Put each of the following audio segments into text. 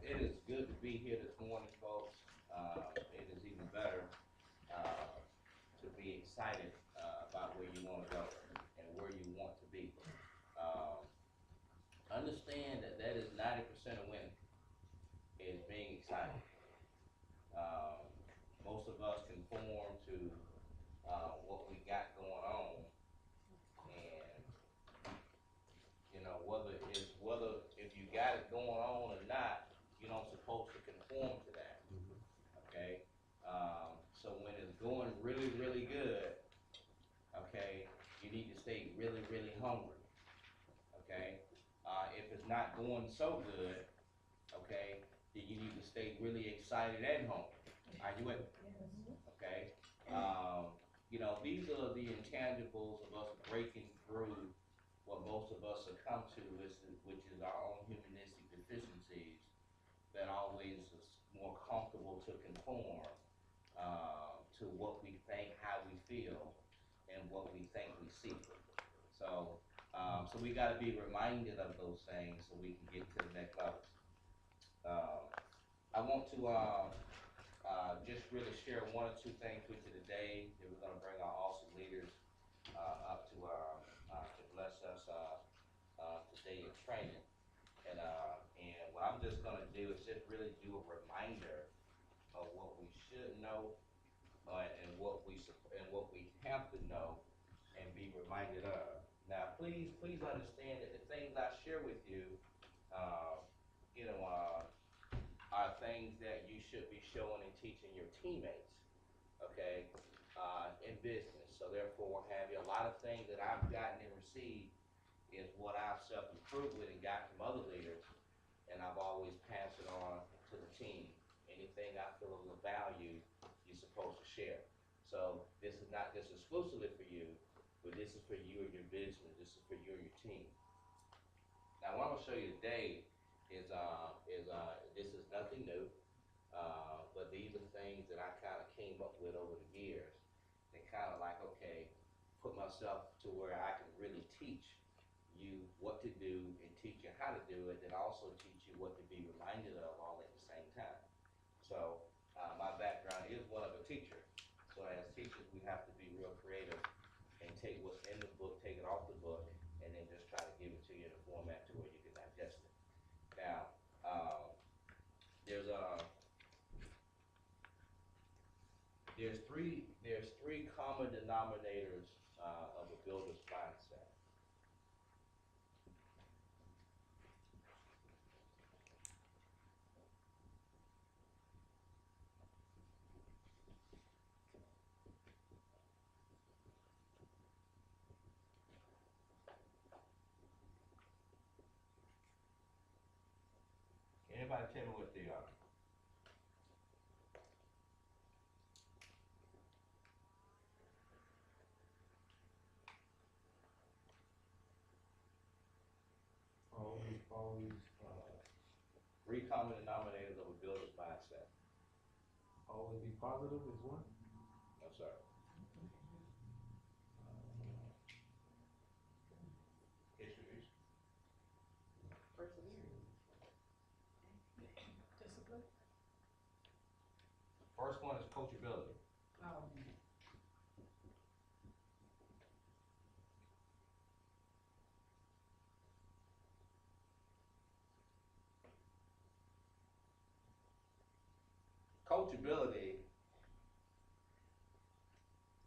It is good to be here this morning, folks. It is even better to be excited about where you want to go and where you want to be. Um, Understand that that is 90% of winning is being excited. Um, Most of us conform to what we got going on, and whether if you got it going on or not, you don't supposed to conform to that. Okay. So when it's going really, really good, okay, you need to stay really, really hungry. Okay. If it's not going so good, okay, then you need to stay really excited and hungry. Are you with me? Okay. Um, these are the intangibles of us breaking through what most of us have come to, which is our own humanistic deficiencies that always is more comfortable to conform to what we think, how we feel, and what we think we see. So we got to be reminded of those things so we can get to the next level. Uh, I want to just really share one or two things with you today that we're going to bring our awesome leaders up to bless us today in training. And what I'm just going to do is just really do a reminder of what we should know and what we have to know and be reminded of. Now, please understand that the things I share with you, uh, you know, uh, are things that you should be showing and teaching your teammates, okay, in business. So therefore, have you a lot of things that I've gotten and received is what I've self-improved with and got from other leaders, and I've always passed it on to the team. Anything I feel of value, you're supposed to share. So this is not just exclusively for you, but this is for you and your business. This is for you and your team. Now, what I'm gonna show you today is this is nothing new, but these are things that I kind of came up with over the years. And kind of like, okay, put myself to where I can really teach you what to do and teach you how to do it, and also teach you what to be reminded of all at the same time. So my background is one of a teacher. So as teachers, we have to be real creative and take what's in the book, take it off the book, and then just try to give it to you in a format to where you can digest it. Now, there's a there's three common denominators of a builder's mindset. Anybody tell me what they are? Always, Three common denominators of a builder's mindset. always be positive is one. No, sir. History. Perseverance. Discipline. First one is coachability. Oh, Coachability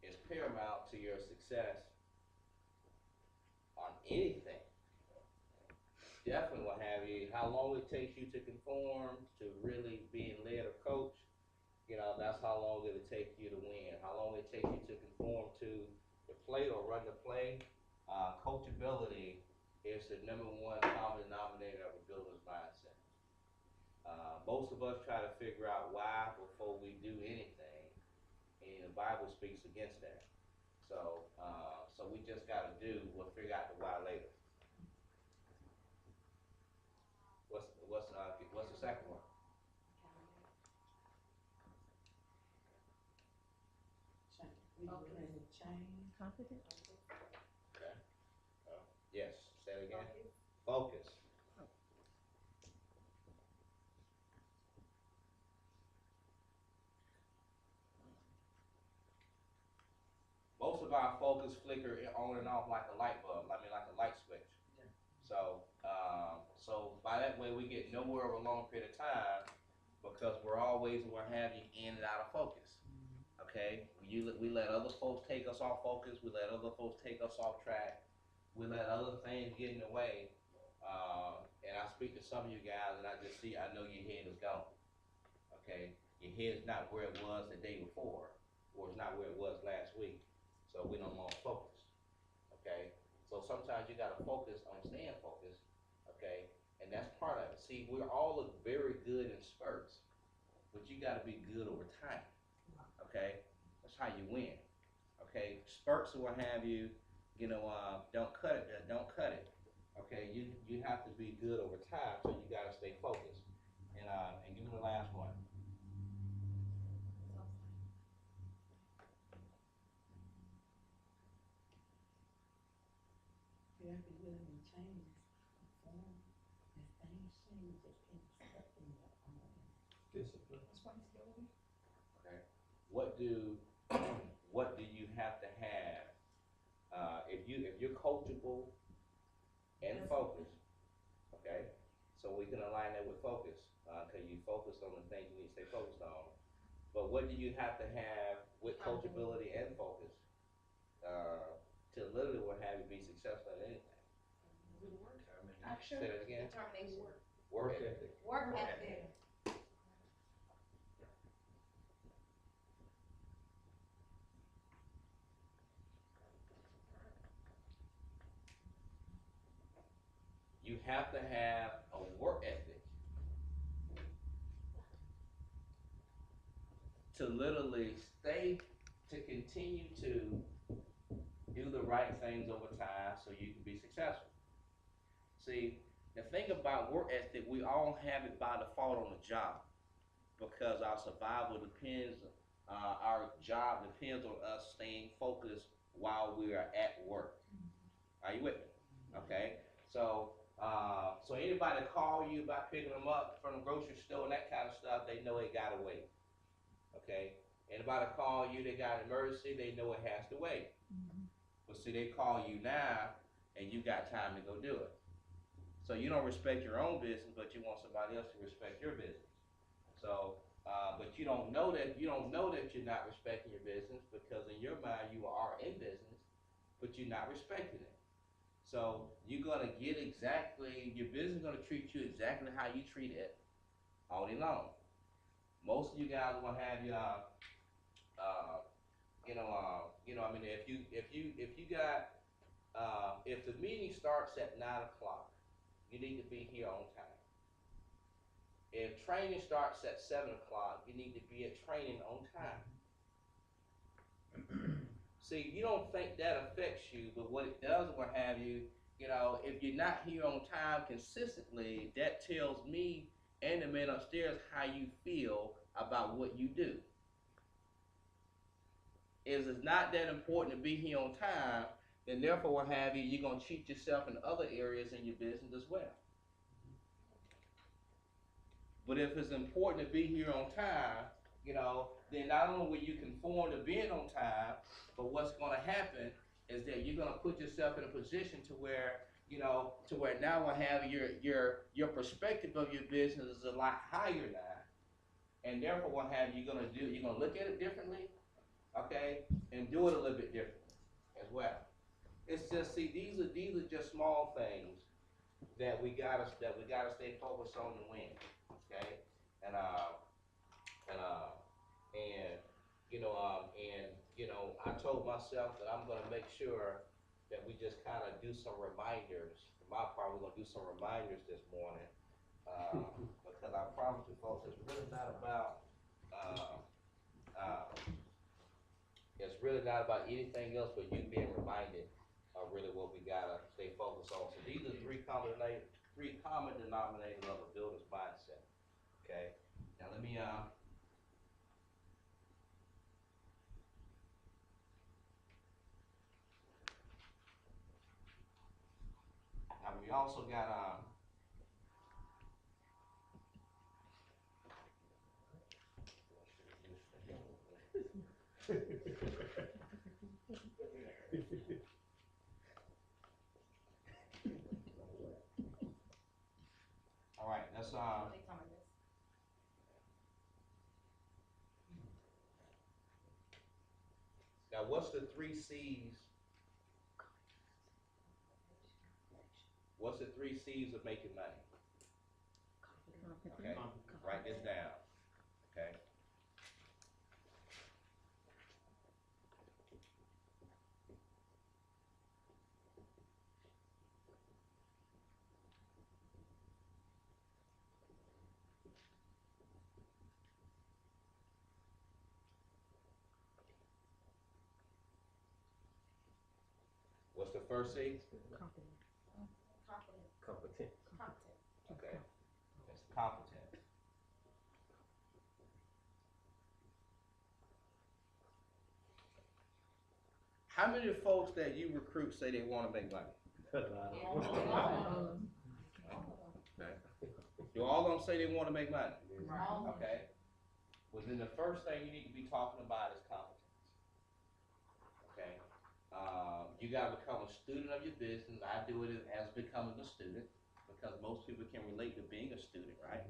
is paramount to your success on anything. Definitely will have you, how long it takes you to conform to really being led or coached, that's how long it'll take you to win. How long it takes you to conform to the play or run the play. Coachability is the number one common denominator of a builder's mindset. Most of us try to figure out why before we do anything, and the Bible speaks against that. So we just got to we'll figure out the why later. What's the second one? change. Competence. Okay. Yes. Say it again. Focus. of our focus flicker on and off like a light bulb. I mean, like a light switch. So by that way, we get nowhere over a long period of time because we're always what have you in and out of focus. Okay, we let other folks take us off focus. We let other folks take us off track. We let other things get in the way. And I speak to some of you guys, and I just see, I know your head is gone. Okay, your head's not where it was the day before, or it's not where it was last week. So we don't want focus. Okay, so sometimes you gotta focus on staying focused. Okay, and that's part of it. See, we all look very good in spurts, but you gotta be good over time. Okay, that's how you win. Okay, spurts or what have you, don't cut it. Don't cut it. Okay, you have to be good over time, so you gotta stay focused. And give me the last one. You have to be willing to change, conform, as things change, just can't stuck in your own. Discipline. That's why he's going. Okay, what do what do you have to have if you're coachable and focused? Okay, so we can align that with focus because you focus on the things you need to stay focused on. But what do you have to have with coachability and focus to literally will have you be successful in anything? Action, Say that again. determination, Work ethic. work ethic. You have to have a work ethic to literally to continue to do the right things over time so you can be successful. See, the thing about work ethic, we all have it by default on the job because our survival depends, our job depends on us staying focused while we are at work. Are you with me? Okay. So anybody call you about picking them up from the grocery store and that kind of stuff, they know it gotta wait. Okay. Anybody call you, they got an emergency, they know it has to wait. But see, they call you now, and you got time to go do it. So you don't respect your own business, but you want somebody else to respect your business. So, but you don't know that you're not respecting your business because in your mind you are in business, but you're not respecting it. So you're gonna get your business is gonna treat you exactly how you treat it all day long. Most of you guys are gonna have your, I mean, if the meeting starts at 9 o'clock, you need to be here on time. If training starts at 7 o'clock, you need to be at training on time. See, you don't think that affects you, but what it does, what have you, if you're not here on time consistently, that tells me and the man upstairs how you feel about what you do. Is it's not that important to be here on time, then therefore what have you, you're gonna cheat yourself in other areas in your business as well. But if it's important to be here on time, then not only will you conform to being on time, but what's gonna happen is that you're gonna put yourself in a position to where, now what have your perspective of your business is a lot higher now. And therefore what have you gonna do, you're gonna look at it differently. Okay, and do it a little bit differently as well. It's just these are just small things that we gotta stay focused on to win. Okay, and I told myself that I'm gonna make sure that we just kind of do some reminders. For my part, we're gonna do some reminders this morning because I promise you, folks, it's really not about. It's really not about anything else but you being reminded of really what we gotta stay focused on. So these are three common denominators of a builder's mindset. Okay. Now let me now we also got Now, what's the three C's? What's the three C's of making money? Okay, write this down. Okay. What's the first C? Competent. Okay, it's competent. How many folks that you recruit say they want to make money? Okay. Do all of them say they want to make money? Okay. Well, then the first thing you need to be talking about is competence. Okay. You got to become a student of your business. I do it as becoming a student because most people can relate to being a student, right?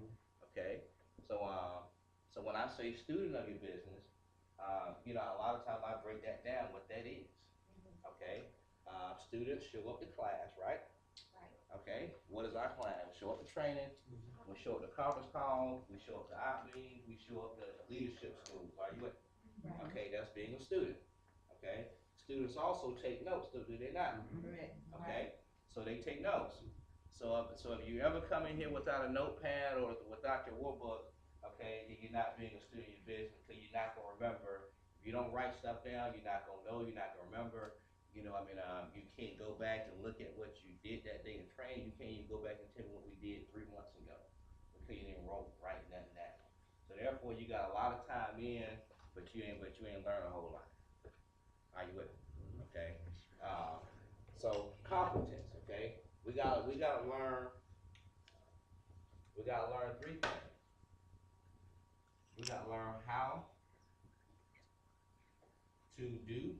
Okay. So, so when I say student of your business, you know, a lot of times I break that down what that is. Okay. Students show up to class, right? Okay. What is our class? We show up to training. We show up to conference calls. We show up to out meetings. We show up to leadership schools. Are you with me? Okay. That's being a student. Okay. Students also take notes, do they not? Okay. So they take notes. So if you ever come in here without a notepad or without your workbook, okay, you're not being a student of your business because you're not gonna remember. If you don't write stuff down, you're not gonna know. You're not gonna remember. You know, I mean, you can't go back and look at what you did that day in training. You can't even go back and tell me what we did 3 months ago because you didn't write nothing down. So therefore, you got a lot of time in, but you ain't learned a whole lot. Are you with me? Okay. So competence. Okay. We gotta learn. We gotta learn three things. We gotta learn how to do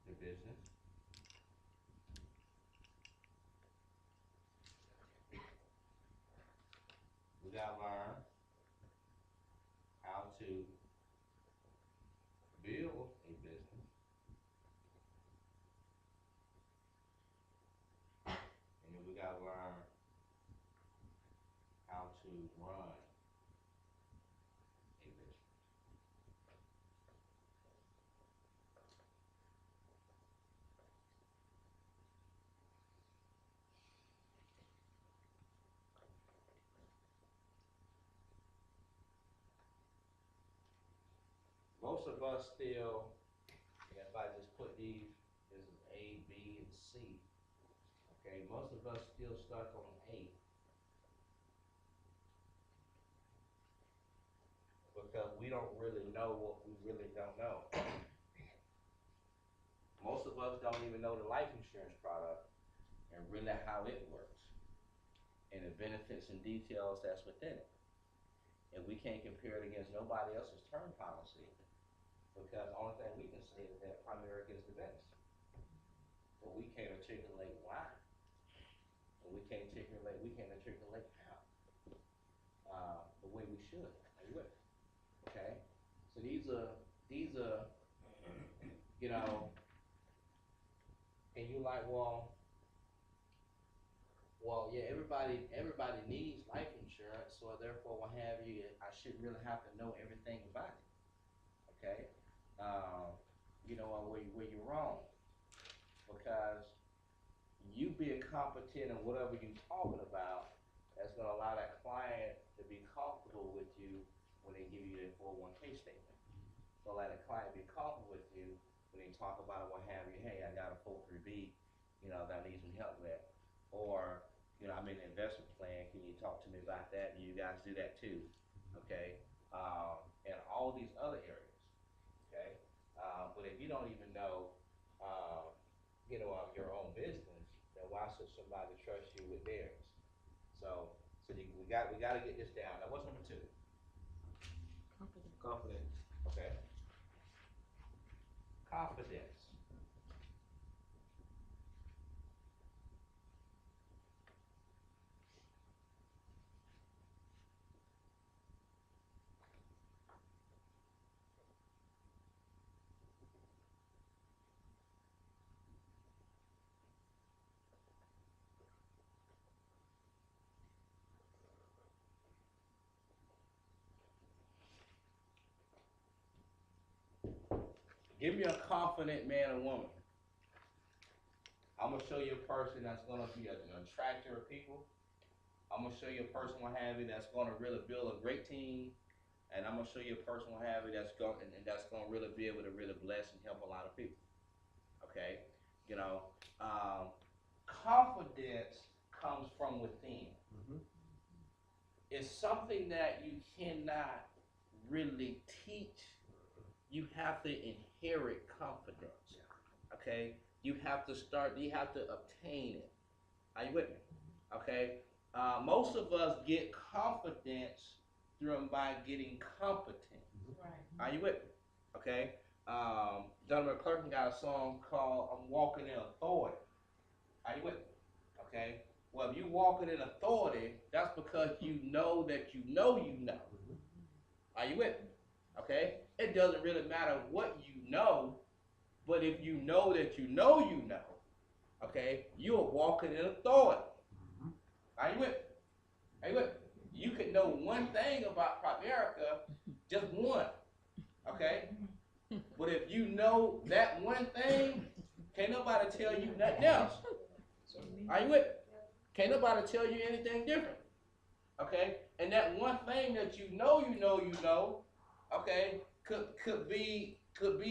the business. We gotta learn how to build a business. And then we gotta learn how to run a business. Most of us still, if I just put these, this is A, B, and C. Okay, most of us still stuck on A because we don't really know what we really don't know. Most of us don't even know the life insurance product and really how it works and the benefits and details that's within it. And we can't compare it against nobody else's term policy because the only thing we can say is that primary gets the best. But we can't articulate why. And we can't articulate how. The way we should. Are you with me? Okay? So these are, you know, and you like, well, yeah, everybody needs life insurance, so therefore, what have you, I shouldn't really have to know everything about it. Okay, you know where you're wrong, because you being competent in whatever you're talking about, that's going to allow that client to be comfortable with you when they give you their 401k statement. So let a client be comfortable with you when they talk about what have you. Hey, I got a 403b, you know, that I need some help with, or you know, I'm in an investment plan. Can you talk to me about that? You guys do that too, okay? And all these other areas, okay? But if you don't even know, you know, your own business, then why should somebody trust you with theirs? So we got to get this down. Now, what's number 2? Confidence. Okay. Confidence. Give me a confident man or woman. I'm gonna show you a person that's gonna be an attractor of people. I'm gonna show you a person will have you that's gonna really build a great team, and I'm gonna show you a person will have you that's going and that's gonna really be able to really bless and help a lot of people. Okay, you know, confidence comes from within. Mm-hmm. It's something that you cannot really teach. You have to inherit confidence. Okay, you have to start. You have to obtain it. Are you with me? Okay. Most of us get confidence through by getting competent. Right. Are you with me? Okay. Donovan Clerkin got a song called "I'm Walking in Authority." Are you with me? Okay. Well, if you walking in authority, that's because you know that you know you know. Are you with me? Okay. It doesn't really matter what you know, but if you know that you know you know, okay, you are walking in authority. Are you with me? Are you with me? You can know one thing about Primerica, just one. Okay? But if you know that one thing, can't nobody tell you nothing else. Are you with me? Can't nobody tell you anything different. Okay? And that one thing that you know, okay, could be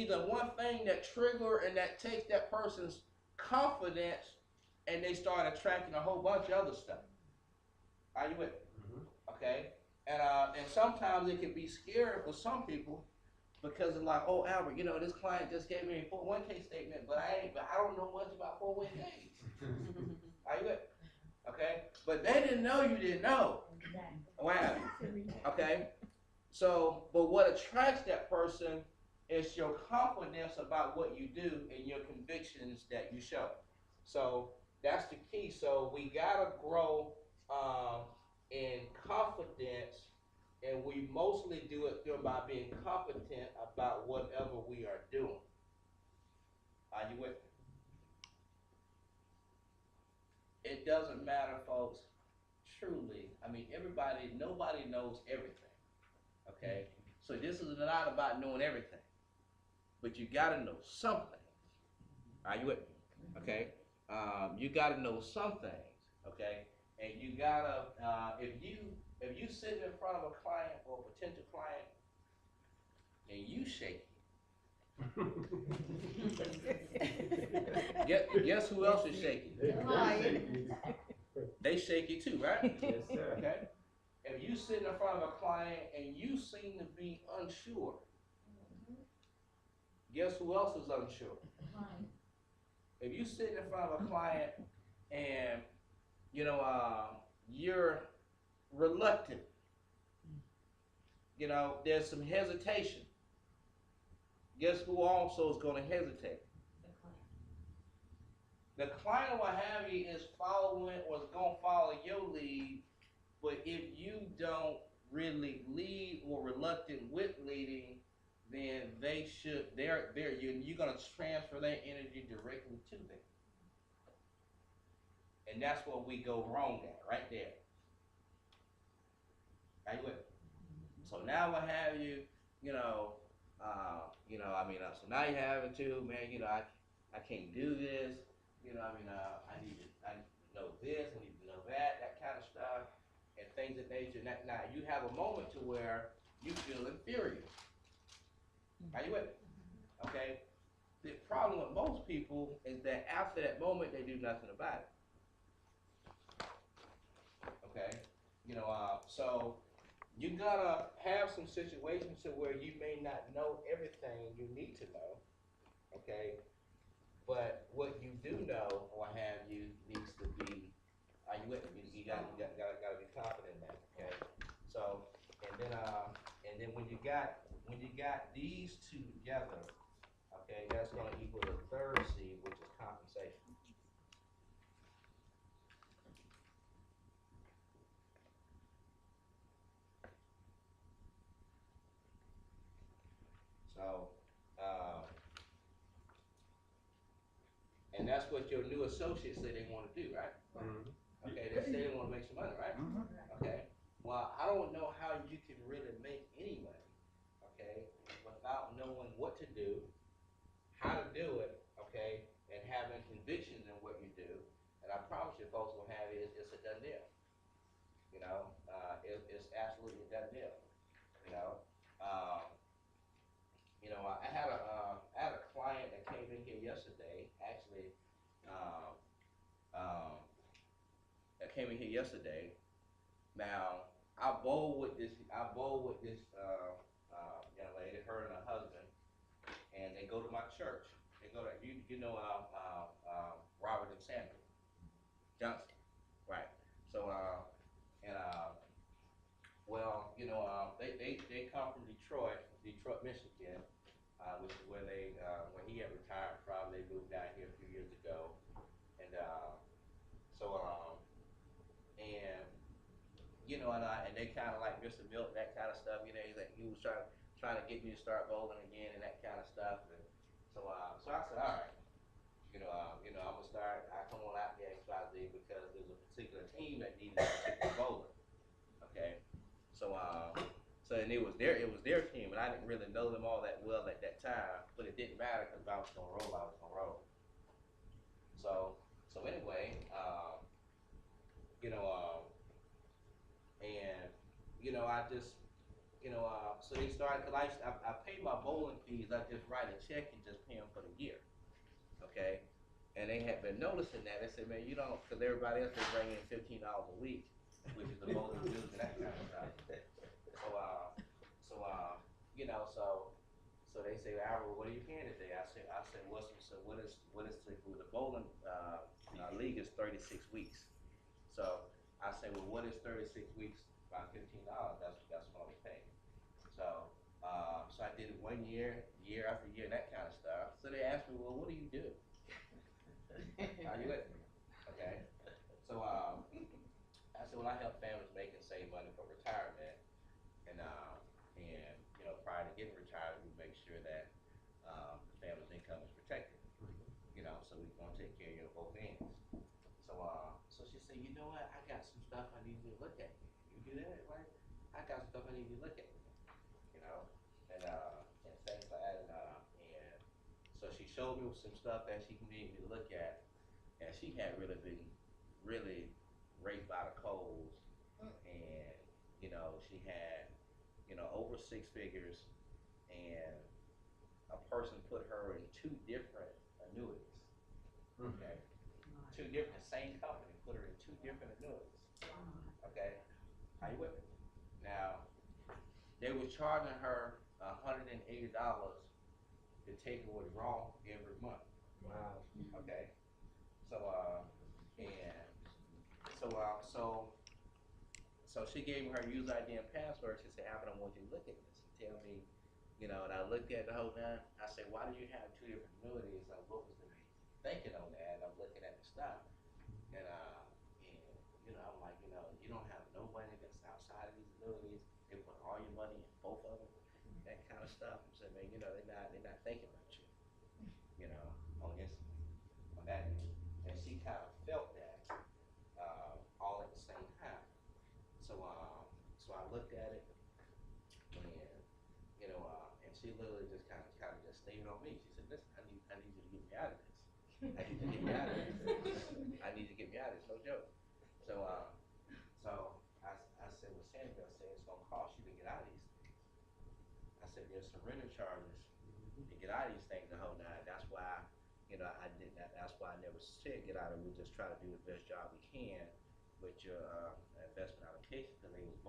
the one thing that trigger and that takes that person's confidence and they start attracting a whole bunch of other stuff. Are you with me? Okay? And sometimes it can be scary for some people because it's like, oh Albert, you know, this client just gave me a 401k statement, but I don't know much about 401ks. Are you with me? Okay? But they didn't know you didn't know. Wow. Okay? So, but what attracts that person is your confidence about what you do and your convictions that you show. So that's the key. So we gotta grow in confidence, and we mostly do it by being competent about whatever we are doing. Are you with me? It doesn't matter, folks. Truly, I mean, nobody knows everything. Okay, so this is not about knowing everything, but you got to know something. Are you with me? Okay, you got to know some things. Okay, and you gotta if you sit in front of a client or a potential client and you shaky, guess who else is shaky? They shaky too, right? Yes, sir. Okay. If you sit in front of a client and you seem to be unsure, guess who else is unsure? If you sit in front of a client and you know you're reluctant, you know there's some hesitation. Guess who also is going to hesitate? The client, what have you, is following or is going to follow your lead, but if you don't really lead or reluctant with leading, then you're going to transfer that energy directly to them. And that's where we go wrong at, right there. Are you with me? So now what have you, so now you have it too, man, I can't do this, I need to know this, I need to know that kind of stuff, and things of nature. Now you have a moment to where you feel inferior. Are you with me? Okay? The problem with most people is that after that moment, they do nothing about it. Okay? So you gotta have some situations to where you may not know everything you need to know. Okay? But what you do know or have you needs to be, are you with me? You gotta be confident in that. Okay? So and then when you got these two together, okay, that's gonna equal the third C, which is compensation. So and that's what your new associates say they want to do, right? Okay, they say they want to make some money, right? Okay. Well, I don't know how you can really make any money, okay, without knowing what to do how to do it, okay, and having convictions in what you do, and I promise you, folks gonna have it. It's a done deal. It's absolutely a done deal. You know, um, I had a client that came in here yesterday. Actually, um, um, that came in here yesterday. Now, I bowl with this young lady, her and her husband, and they go to my church. They go to Robert and Samuel Johnson, right? So and they come from Detroit, Michigan, which is where he had retired from. They moved down here a few years ago, and so and and they kind of like Mr. Milton, that kind of stuff. He was trying to get me to start bowling again and that kind of stuff. And so I said, all right, I'm gonna start. I come on out there XYZ because there's a particular team that needed a particular bowler. Okay, so and it was their team, and I didn't really know them all that well at that time, but it didn't matter because I was gonna roll. I was gonna roll. So anyway, you know, and I just so they started because I pay my bowling fees. I just write a check and just pay them for the year. Okay, and they had been noticing that. They said, man, you don't, because everybody else is bringing in $15 a week, which is the bowling dues and that kind of stuff. So they say, Albert, what are you paying today? I said, the bowling league is 36 weeks. So I said, well, what is 36 weeks by $15? That's what I was paying. So I did it 1 year, year after year, that kind of stuff. So they asked me, well, what do you do? Are you with me? Okay. So I said, well, I help families make and save money for retirement, and prior to getting retired, we make sure that the family's income is protected. So we're gonna take care of you on both ends. So she said, you know what? I got some stuff I need you to look at. You do that, right? I got some stuff I need you to look at. You know, and things like that, and so she showed me some stuff that she needed me to look at, and she had really been really raped by the coals, and she had over six figures, and a person put her in two different annuities. Okay, two different, the same company put her in two different annuities. Okay, are you with me? Now they were charging her $180 to take a withdrawal every month. Wow. Okay, so and so so she gave me her user ID and password. She said, Albert, I want you to look at this and tell me, and I looked at the whole time. I said, why do you have two different annuities? What was the thinking on that? And I'm looking at the stuff, and I'm like, you don't have no money that's outside of these annuities. They put all your money in both of them, that kind of stuff. I said, man, they're not thinking about you, on this, on that end. And she kind of felt that all at the same time. So I looked at it, and and she literally just kind of just stayed on me. She said, "Listen, I need you to get me out of this. I need you to get me out of this. I need you to get me out of this. No joke." So I said, "Well, Sandra, I said it's gonna cost you to get out of these things." I said, "There's surrender charges to get out of these things the whole night. That's why, I did that. That's why I never said get out of it. We just try to do the best job we can with your investment allocation, because it was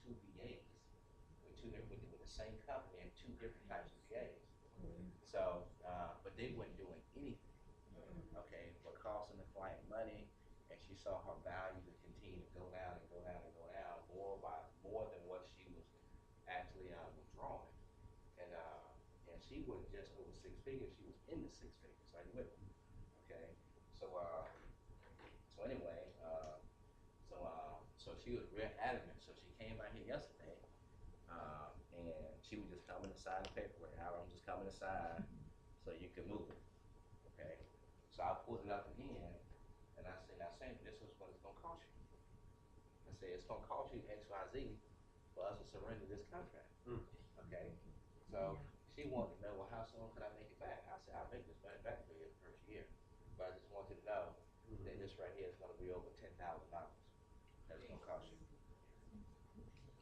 two VAs with with the same company and two different types of VAs. So, but they weren't doing anything, okay, but costing the client money, and she saw her value to continue to go down and go down and go down more than what she was actually withdrawing, and she wasn't just over six figures; she was in the six figures. Are you with me? Okay, so anyway. So she was real adamant. So she came out here yesterday, and she was just coming to sign the paperwork. I'm just coming to sign so you can move it. Okay. So I pulled it up again, and I said, "Now, Sandra, this is what it's gonna cost you." I said, "It's gonna cost you XYZ for us to surrender this contract." Okay. So she wanted to know, well, how soon could I make it back? I said, I'll make this money back for you the first year. But I just wanted to know that this right here is gonna be over $10,000. That's gonna cost you.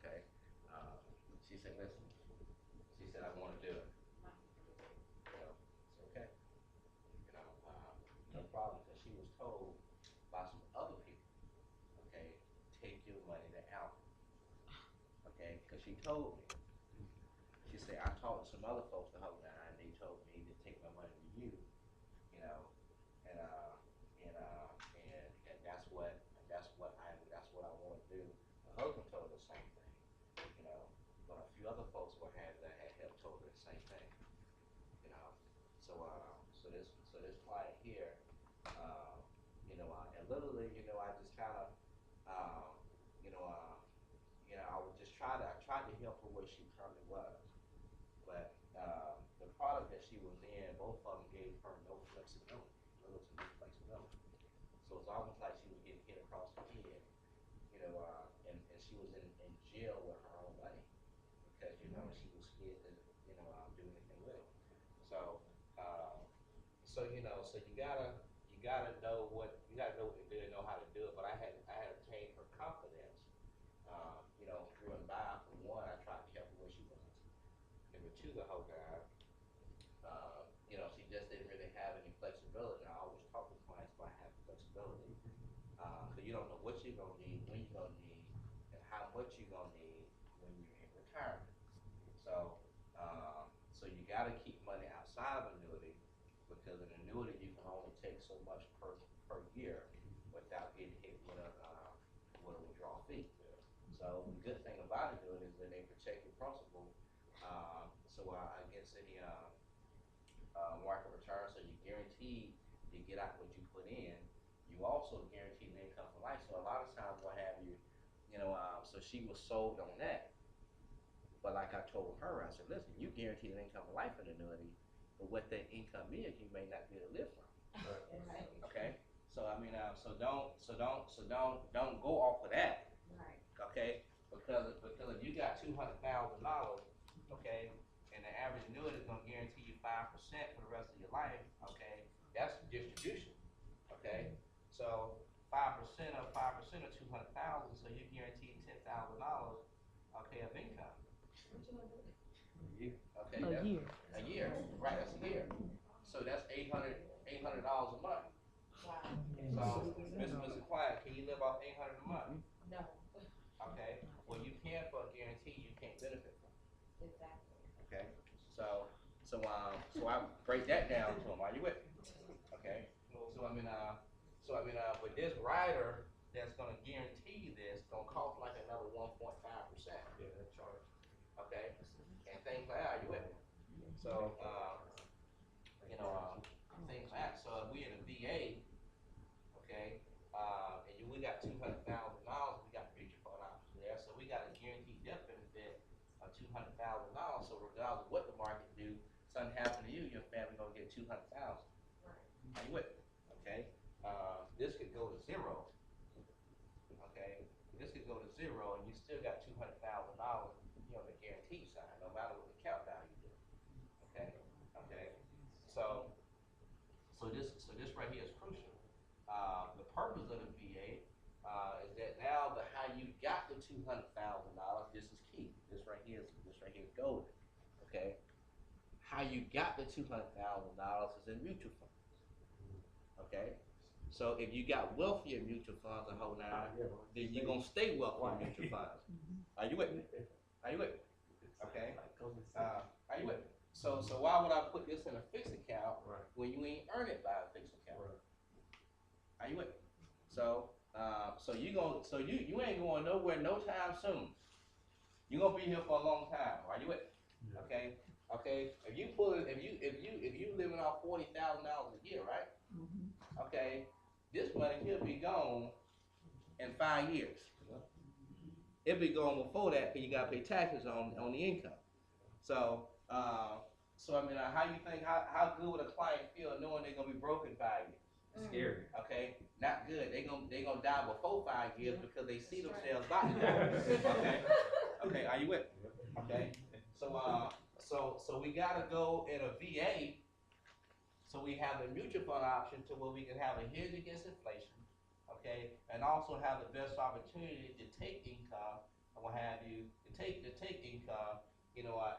Okay? She said, listen, she said, I wanna do it. You know, it's okay. You know, no problem, because she was told by some other people, okay, take your money to Alpha. Okay? Because she told me. She said, I talked to some other folks the whole time, and they told me to take my money to you, you know, and that's what I want to do. My husband told her the same thing, you know, but a few other folks were had that had helped told her the same thing, you know. So this client here, you know, and literally, you know, I just kind of, um, you know, I would just I tried to help her where she currently was. But the product that she was in, both of them gave her no flexibility, little to no flexibility. So it's almost like she was getting hit across the head, you know, and she was in jail with her own money because, you know, she was scared to, you know, do anything with it. So, you know, so you gotta know what to do and know how to do it. But I had obtained her confidence, you know, through and by. For one, I tried to help her where she was. Number two, the whole time, you know, she just didn't really have any flexibility. And I always talk to clients about having flexibility, because you don't know what you're gonna need, when you're gonna need, and how much you're gonna need when you're in retirement. So, you gotta keep money outside of annuity, because an annuity you can only take so much per year without getting hit with a withdrawal fee. So the good thing about annuity is that they protect your principal, against any market return. So you guaranteed to get out what you put in. You also guaranteed an income for life. So a lot of times, what have you, you know, so she was sold on that. But like I told her, I said, listen, you guaranteed an income for life in annuity, but what that income is, you may not be able to live from. Right. Okay. So I mean, don't go off of that. Right. Okay. Because if you got $200,000, okay, and the average annuity is gonna guarantee you 5% for the rest of your life, okay, that's distribution. Okay. So 5% of 200,000, so you guarantee $10,000, okay, of income. Okay, A year. A year, right? That's a year. So that's $800 a month. Wow. So, Mr. Quiet, can you live off $800 a month? No. Okay. Well, you can for a guarantee you can't benefit from. Exactly. Okay. So I break that down to them. Are you with me? Okay. With this rider that's gonna guarantee you this, gonna cost like another 1.5%. Yeah, that charge. Okay. And things like that. Are you with me? So, things like that. So if we in a VA, okay, and we got $200,000, we got mutual fund options there, so we got a guaranteed death benefit of $200,000. So regardless of what the market do, something happen to you, your family gonna get $200,000. Right. Are you with me? Okay. This could go to zero. Okay. This could go to zero, and you still got $200,000, on the guarantee side, no matter what the account value is. Okay. Okay. So this right here is crucial. The purpose of the VA is that now how you got the $200,000. This is key. This right here is golden. Okay. How you got the $200,000 is in mutual funds. Okay. So if you got wealthy in mutual funds a whole nine, then you're gonna stay wealthy in mutual funds. Are you with me? Are you with me? Okay. Are you with me? So why would I put this in a fixed account when you ain't earn it by a fixed account? Are you with me? So you ain't going nowhere no time soon. You're gonna be here for a long time. Are you with me? Yeah. Okay. Okay. If you living off $40,000 a year, right? Mm-hmm. Okay. This money here be gone in 5 years. It'll be gone before that because you gotta pay taxes on the income. So how you think how good would a client feel knowing they're gonna be broke in 5 years? Scary. Okay, not good. They gonna die before 5 years because they see themselves about to die. Okay, are you with me? Okay, so So we gotta go in a VA, so we have the mutual fund option to where we can have a hedge against inflation, okay, and also have the best opportunity to take income and what have you, to take income,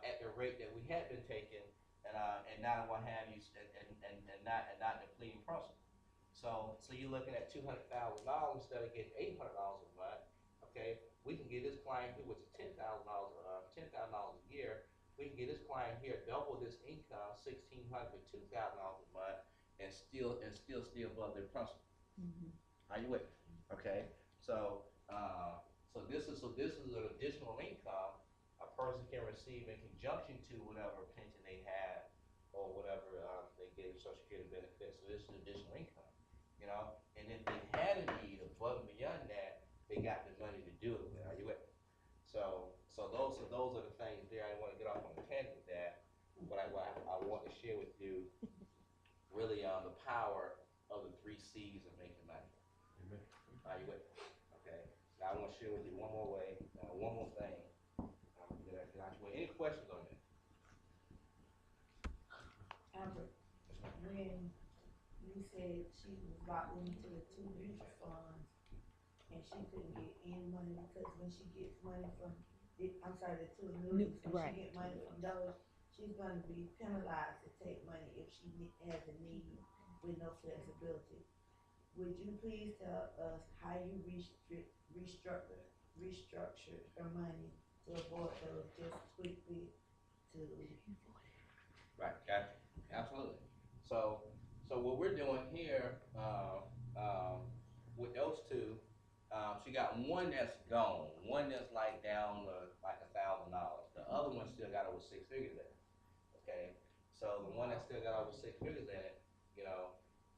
at the rate that we had been taking, and not what have you, and not depleting principal. So you're looking at $200,000 instead of getting $800 a month. Okay, we can get this client who was $10,000, $10,000 a year. We can get this client here double this income, $1,600 to $2,000 a month, and still stay above their principal. Mhm. Are you with me? Okay, so this is an additional income a person can receive in conjunction to whatever pension they have or whatever they get in Social Security benefits. So this is additional income, and if they had a need above and beyond that, they got the money to do it with. Are you with me? So those are the things there. I didn't want to get off on a tangent with that, but I want to share with you really the power of the three C's of making money. Amen. Are you with me? Okay. Now I want to share with you one more thing. Get out your way. Any questions on that? Albert, when you said she was locked into the two mutual funds and she couldn't get any money because when she gets money from the two annuities, when Right. she get money from those, she's gonna be penalized to take money if she has a need with no flexibility. Would you please tell us how you restructured her money to avoid those just quickly to Right. Gotcha. Absolutely. So what we're doing here with those two, she got one that's gone, one that's like down like $1,000. The other one still got over six figures in it. Okay. So the one that still got over six figures in it,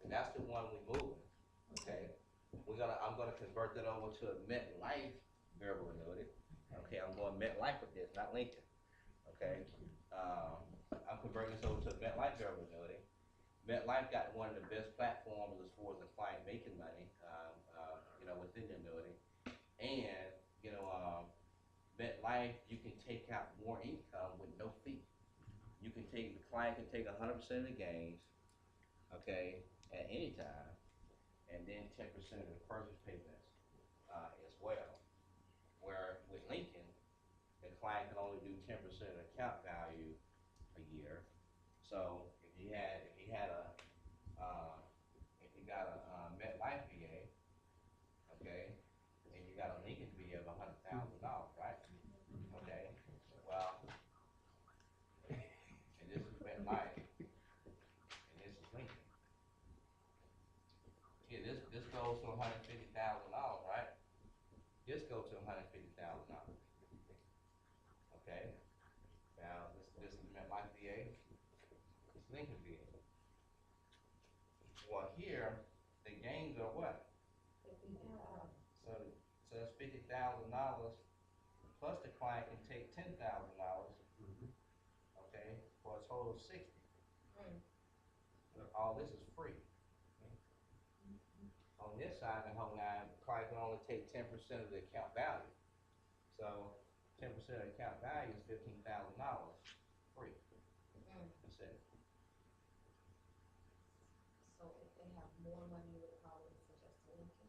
and that's the one we moving. Okay. I'm gonna convert that over to a MetLife variable annuity. Okay, I'm going MetLife with this, not Lincoln. Okay. I'm converting this over to a MetLife variable annuity. MetLife got one of the best platforms as far as the client making money, within the annuity. And, MetLife, you can take out more income with no fee. The client can take 100% of the gains, okay, at any time, and then 10% of the purchase payments as well. Where with Lincoln, the client can only do 10% of the account value a year. So if you got a MetLife VA, okay, and you got a Lincoln VA of $100,000, right? Okay, well, and this is MetLife, and this is Lincoln. Yeah, this goes to $150,000, right? This goes to $150,000. Okay. Now this is MetLife VA. It's Lincoln VA. Well, here the gains are what? So that's $50,000 plus the client can take $10,000. Okay, for a total of 60. All this is free. On this side of the whole line, the client can only take 10% of the account value. So 10% of the account value is $15,000 free. That's it. So if they have more money, you would probably suggest a Lincoln?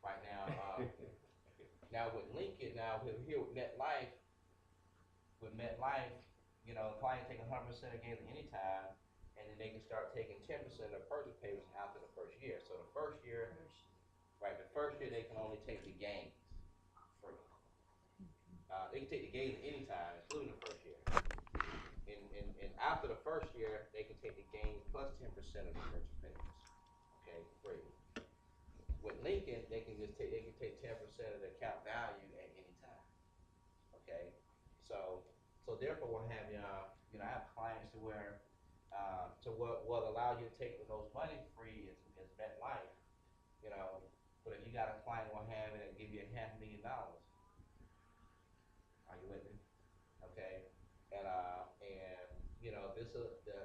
Right now, now with Lincoln, here with MetLife, client take 100% of gains at any time, and then they can start taking 10% of purchase payments after the first year. So the first year they can only take the gains free. They can take the gains at any time, including the first year. And after the first year, they can take the gains plus 10% of the purchase payments. Okay, free. With Lincoln, they can take 10% of the account value at any time. Okay, so therefore, what have you? I have clients to where to what allows you to take the most money free is MetLife. But if you got a client what have it and give you $500,000, are you with me? Okay, and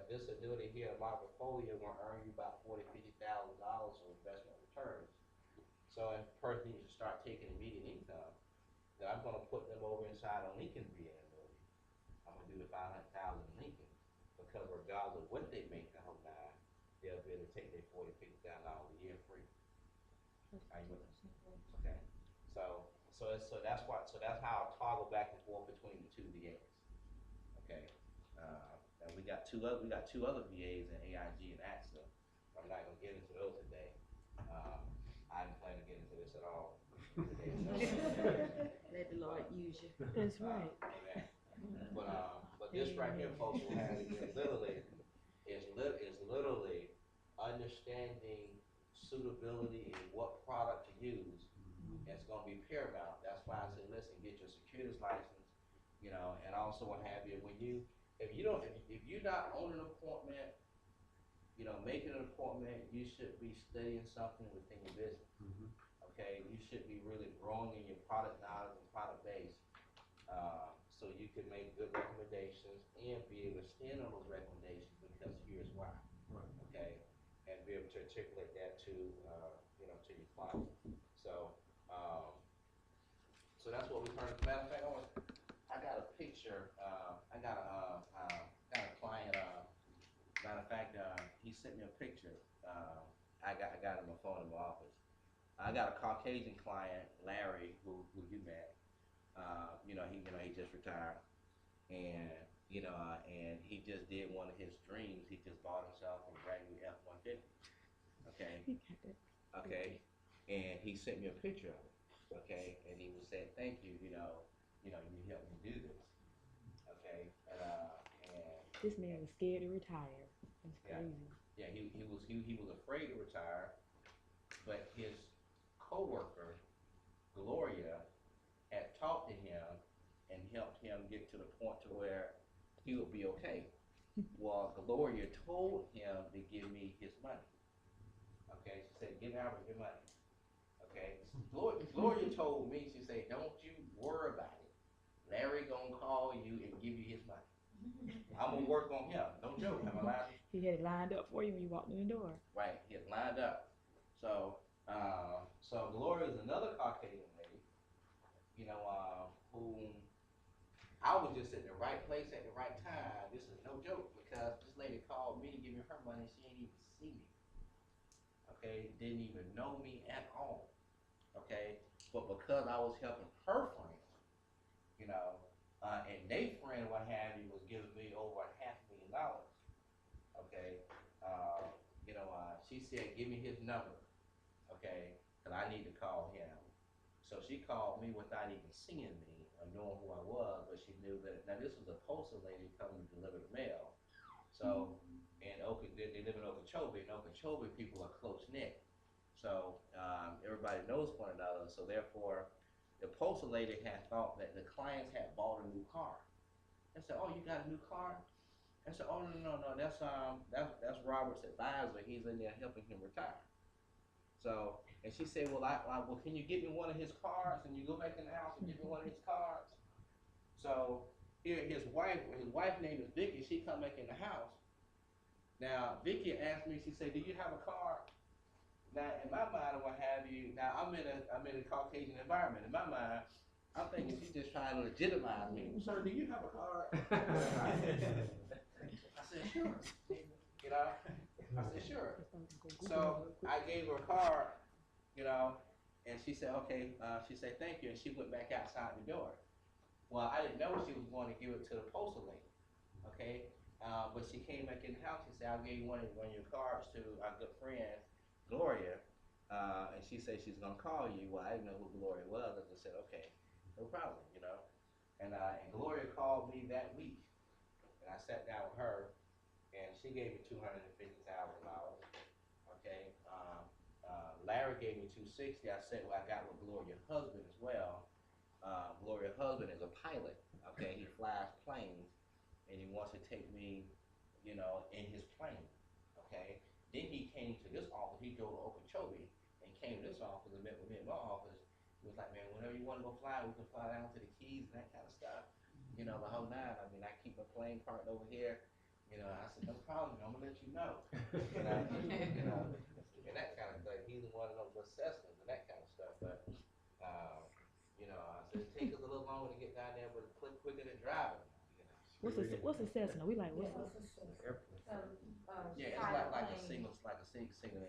this annuity here, my portfolio will earn you about $40,000-$50,000 of investment returns. So if a person needs to start taking immediate income, then I'm going to put them over inside a Lincoln VA annuity. do the 500,000 in Lincoln, because regardless of what they make the whole nine, they'll be able to take their 40, $50,000 a year free. Are you with us? Okay. So that's why. So that's how I toggle back and forth between the two VAs. Okay. And we got two other VAs in AIG and AXA. I'm not gonna get into those today. I didn't plan to get into this at all today. Let the Lord use you. That's right. Amen. But this right here, folks, will have is literally understanding suitability and what product to use. It's going to be paramount. That's why I said, listen, get your securities license, and also what have you. If you're not on an appointment, making an appointment, you should be studying something within your business. Okay, you should be really growing in your product knowledge and product base, so you can make good recommendations and be able to stand on those recommendations, because here's why. Right. Okay, and be able to articulate that to to your client. So that's what we heard. Matter of fact, I got a picture. I got a client. Matter of fact, he sent me a picture. I got it on my phone in my office. I got a Caucasian client, Larry, who you met. He just retired, and and he just did one of his dreams. He just bought himself a brand new F-150. Okay, and he sent me a picture of it. Okay, and he was saying, "Thank you. You helped me do this." Okay, and This man was scared to retire. That's crazy. Yeah, he was afraid to retire, but his coworker, Gloria, had talked to him and helped him get to the point to where he would be okay. Well, Gloria told him to give me his money. Okay, she said, "Give Albert your money." Okay, Gloria told me, she said, "Don't you worry about it. Larry gonna call you and give you his money. I'm gonna work on him. Don't joke. Am I lying?" He had it lined up for you when you walked in the door. Right, he had lined up. So Gloria is another Caucasian lady, who I was just at the right place at the right time. This is no joke, because this lady called me to give me her money. She ain't even see me. Okay, didn't even know me at all. Okay, but because I was helping her friend, and their friend, what have you, was giving me over $500,000. Okay, she said, "Give me his number, okay, because I need to call him." So she called me without even seeing me or knowing who I was, but she knew that. Now this was a postal lady coming to deliver the mail. So, and they live in Okeechobee, and Okeechobee people are close knit. So everybody knows one another. So therefore, the postal lady had thought that the clients had bought a new car. And said, "Oh, you got a new car?" I said, "Oh, no, that's Robert's advisor. He's in there helping him retire." So, and she said, well, can you get me one of his cards? And you go back in the house and get me one of his cards. So here, his wife name is Vicky. She come back in the house. Now, Vicky asked me. She said, "Do you have a card?" Now, in my mind, or what have you. Now, I'm in a Caucasian environment. In my mind, I'm thinking she's just trying to legitimize me. "Sir, do you have a card?" I said, "Sure." I said, "Sure." So I gave her a card, and she said, "Okay." She said, "Thank you," and she went back outside the door. Well, I didn't know she was going to give it to the postal lady. Okay, but she came back in the house. She said, "I'll give you one of your cards to our good friend Gloria," and she said she's gonna call you. Well, I didn't know who Gloria was. I just said, "Okay, no problem," And Gloria called me that week, and I sat down with her, and she gave me $250,000. Okay, Larry gave me $260. I said, well, I got with Gloria's husband as well. Gloria's husband is a pilot. Okay, he flies planes, and he wants to take me, in his plane. Okay, then he came to this office. He drove to Okeechobee and came to this office and met with me in my office. He was like, "Man, whenever you want to go fly, we can fly down to the Keys and that kind of stuff. The whole nine. I mean, I keep my plane parked over here." I said, "No problem. I'm gonna let you know." And that kind of thing. He's one of those assessments and that kind of stuff. But I said, "It takes us a little longer to get down there, but it's quicker than driving." What's a Cessna? We like Yeah, what's? what's the sense? Airplane. Yeah, it's private like a plane. single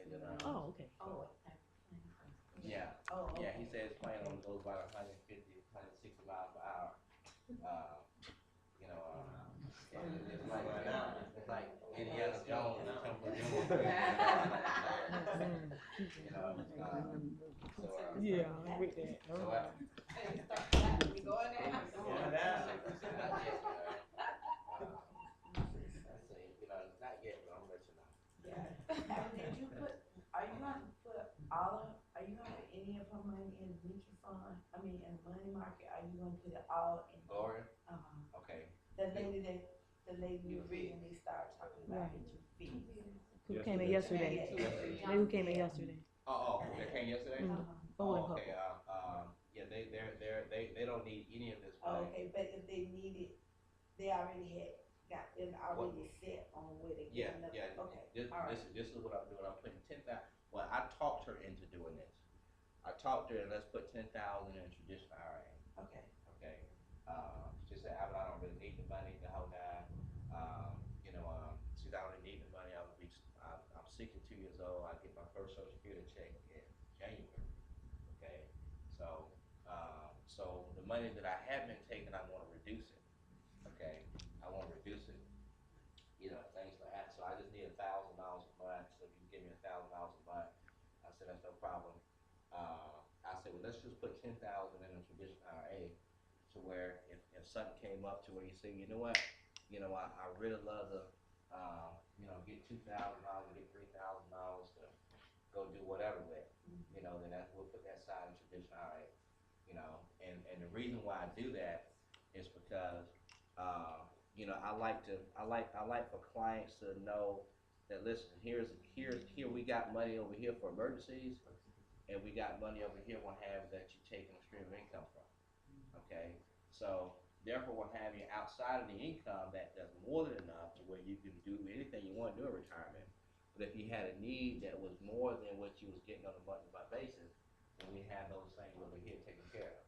engine. Oh, okay. Oh, Yeah, oh, okay. yeah. He says plane only goes about 150, 160 miles per hour. Uh, you know, and it's like Indiana Jones and Temple of Doom. You know, so Yeah, I'm with that. so We going there? not yet. Let's see, you know, not yet, but I'm gonna let you know. Yeah. And did you put, are you gonna put are you gonna put any of her money in mutual fund? I mean, in money market, are you gonna put it all in? Gloria, Okay. okay. The lady you read and they start talking about it, you fees. Who came in yesterday? Maybe who came in yesterday? Oh, they came yesterday? Bowling Oh, okay, couple. yeah, they don't need any of this Oh, money. okay, but if they need it, they already got them already set on where they Yeah, getting yeah, Okay, this, all right. this is what I'm doing, I'm putting 10,000, well, I talked her into doing this. I talked her and let's put 10,000 in a traditional IRA. Okay. Okay, she said, I don't really need the money, the whole nine. She said, I don't really need the money, I'm 62 years old, I get my first social security check in January. Okay, so the money that I have been taking, I wanna reduce it. Okay, I wanna reduce it, things like that, so I just need $1,000 a month, so if you can give me $1,000 a month, I said, that's no problem. I said, well, let's just put 10,000 in a traditional IRA, to where if something came up to where you say, you know what, I really love to, get $2,000, get $3,000 to go do whatever with, then we'll put that side in traditional IRA, and the reason why I do that is because, I like for clients to know that, listen, here we got money over here for emergencies, and we got money over here, what have you, that you're taking a stream of income from. Okay, so therefore, what have you, outside of the income, that's more than enough to where you can do anything you want to do in retirement. But if you had a need that was more than what you was getting on a month-by-month basis, then we have those things over here taken care of.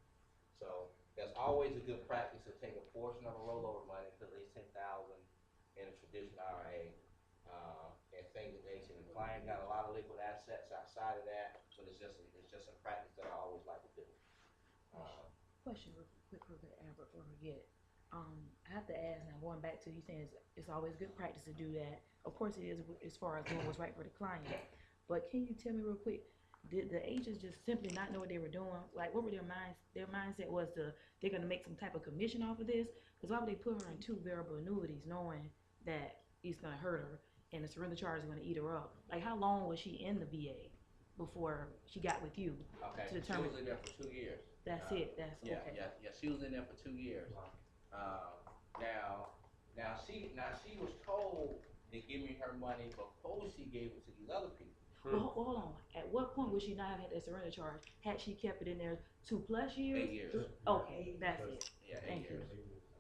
So that's always a good practice to take a portion of a rollover money, put at least 10,000 in a traditional IRA, and things of that nature. The client got a lot of liquid assets outside of that, but it's just a practice that I always like to do. Question real quick, Albert, before I forget. I have to ask now, going back to you saying it's always good practice to do that. Of course it is as far as doing what's right for the client. But can you tell me real quick, did the agents just simply not know what they were doing? Like, what were their mindset was they're gonna make some type of commission off of this? Because why would they put her in 2 variable annuities knowing that it's gonna hurt her and the surrender charge is gonna eat her up? Like, how long was she in the VA before she got with you? Okay, To determine? she was in there for 2 years. That's it. That's Yeah, okay. yeah. She was in there for 2 years. Now she was told to give me her money before she gave it to these other people. Well, hold on. At what point would she not have had that surrender charge? Had she kept it in there 2+ years? 8 years. Okay, that's it. Yeah, 8 Thank you. years.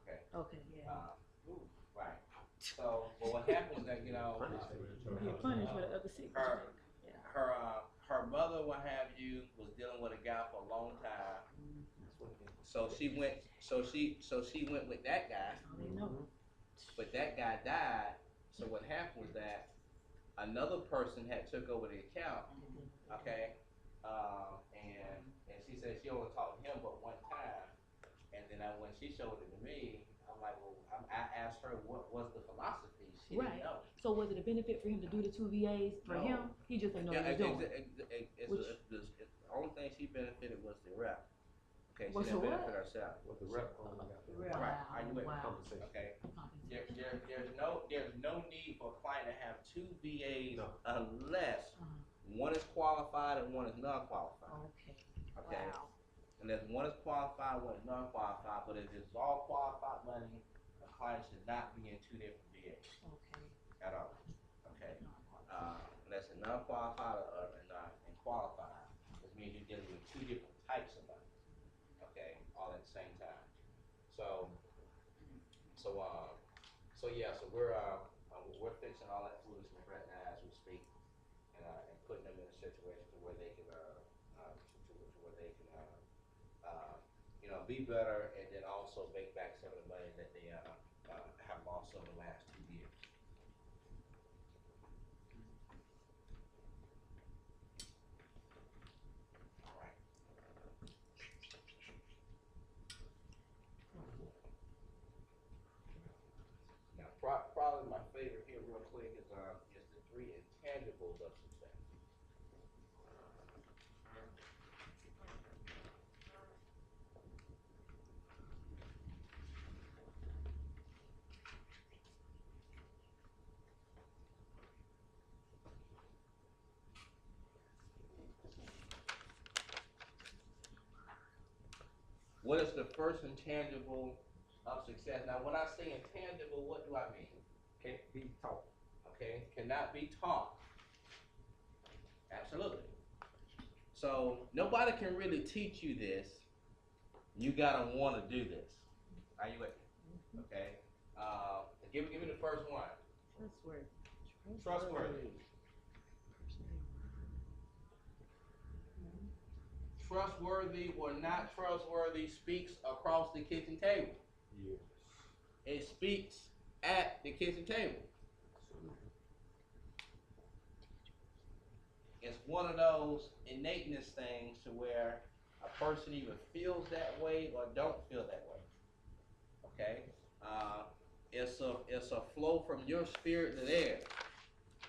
Okay. Okay, yeah. Right. So, but what happens that You're punished for the other 6. her mother, what have you, was dealing with a guy for a long time. So she went with that guy. That's all they know. But that guy died. So what happened was that another person had took over the account. Okay, and she said she only talked to him but one time. And then when she showed it to me, I'm like, well, I asked her what was the philosophy. She Right. didn't know. So was it a benefit for him to do the 2 VAs for No. him? He just didn't know what he was doing. The only thing she benefited was the rep. Okay, she Was didn't the what? benefit herself. What the rep only got. Right. Are you with me? Wow. Compensation. Okay. Compensation. There's no need for a client to have 2 VAs No. unless Uh-huh. one is qualified and one is non-qualified. Okay. Okay. Wow. And if one is qualified, one is non-qualified. But if it's all qualified money, a client should not be in 2 different VAs Okay. at all. Okay. Unless it's non-qualified and qualified, which means you're dealing with 2 different types of money. Okay, all at the same time. So yeah, so we're fixing all that foolishness right now as we speak, and putting them in a situation to where they can be better, and then also make back some of the money that have lost over the last 2 years. All right. Now, probably my favorite here, real quick, is the 3 intangibles of success. What is the first intangible of success? Now, when I say intangible, what do I mean? Can't be taught. Okay, cannot be taught. Absolutely. So nobody can really teach you this. You gotta want to do this. Are you with me? Okay. Give me the first one. Trustworthy. Trustworthy. Trustworthy or not trustworthy speaks across the kitchen table. Yes. It speaks at the kitchen table. Absolutely. It's one of those innateness things to where a person either feels that way or don't feel that way. Okay? It's a flow from your spirit to theirs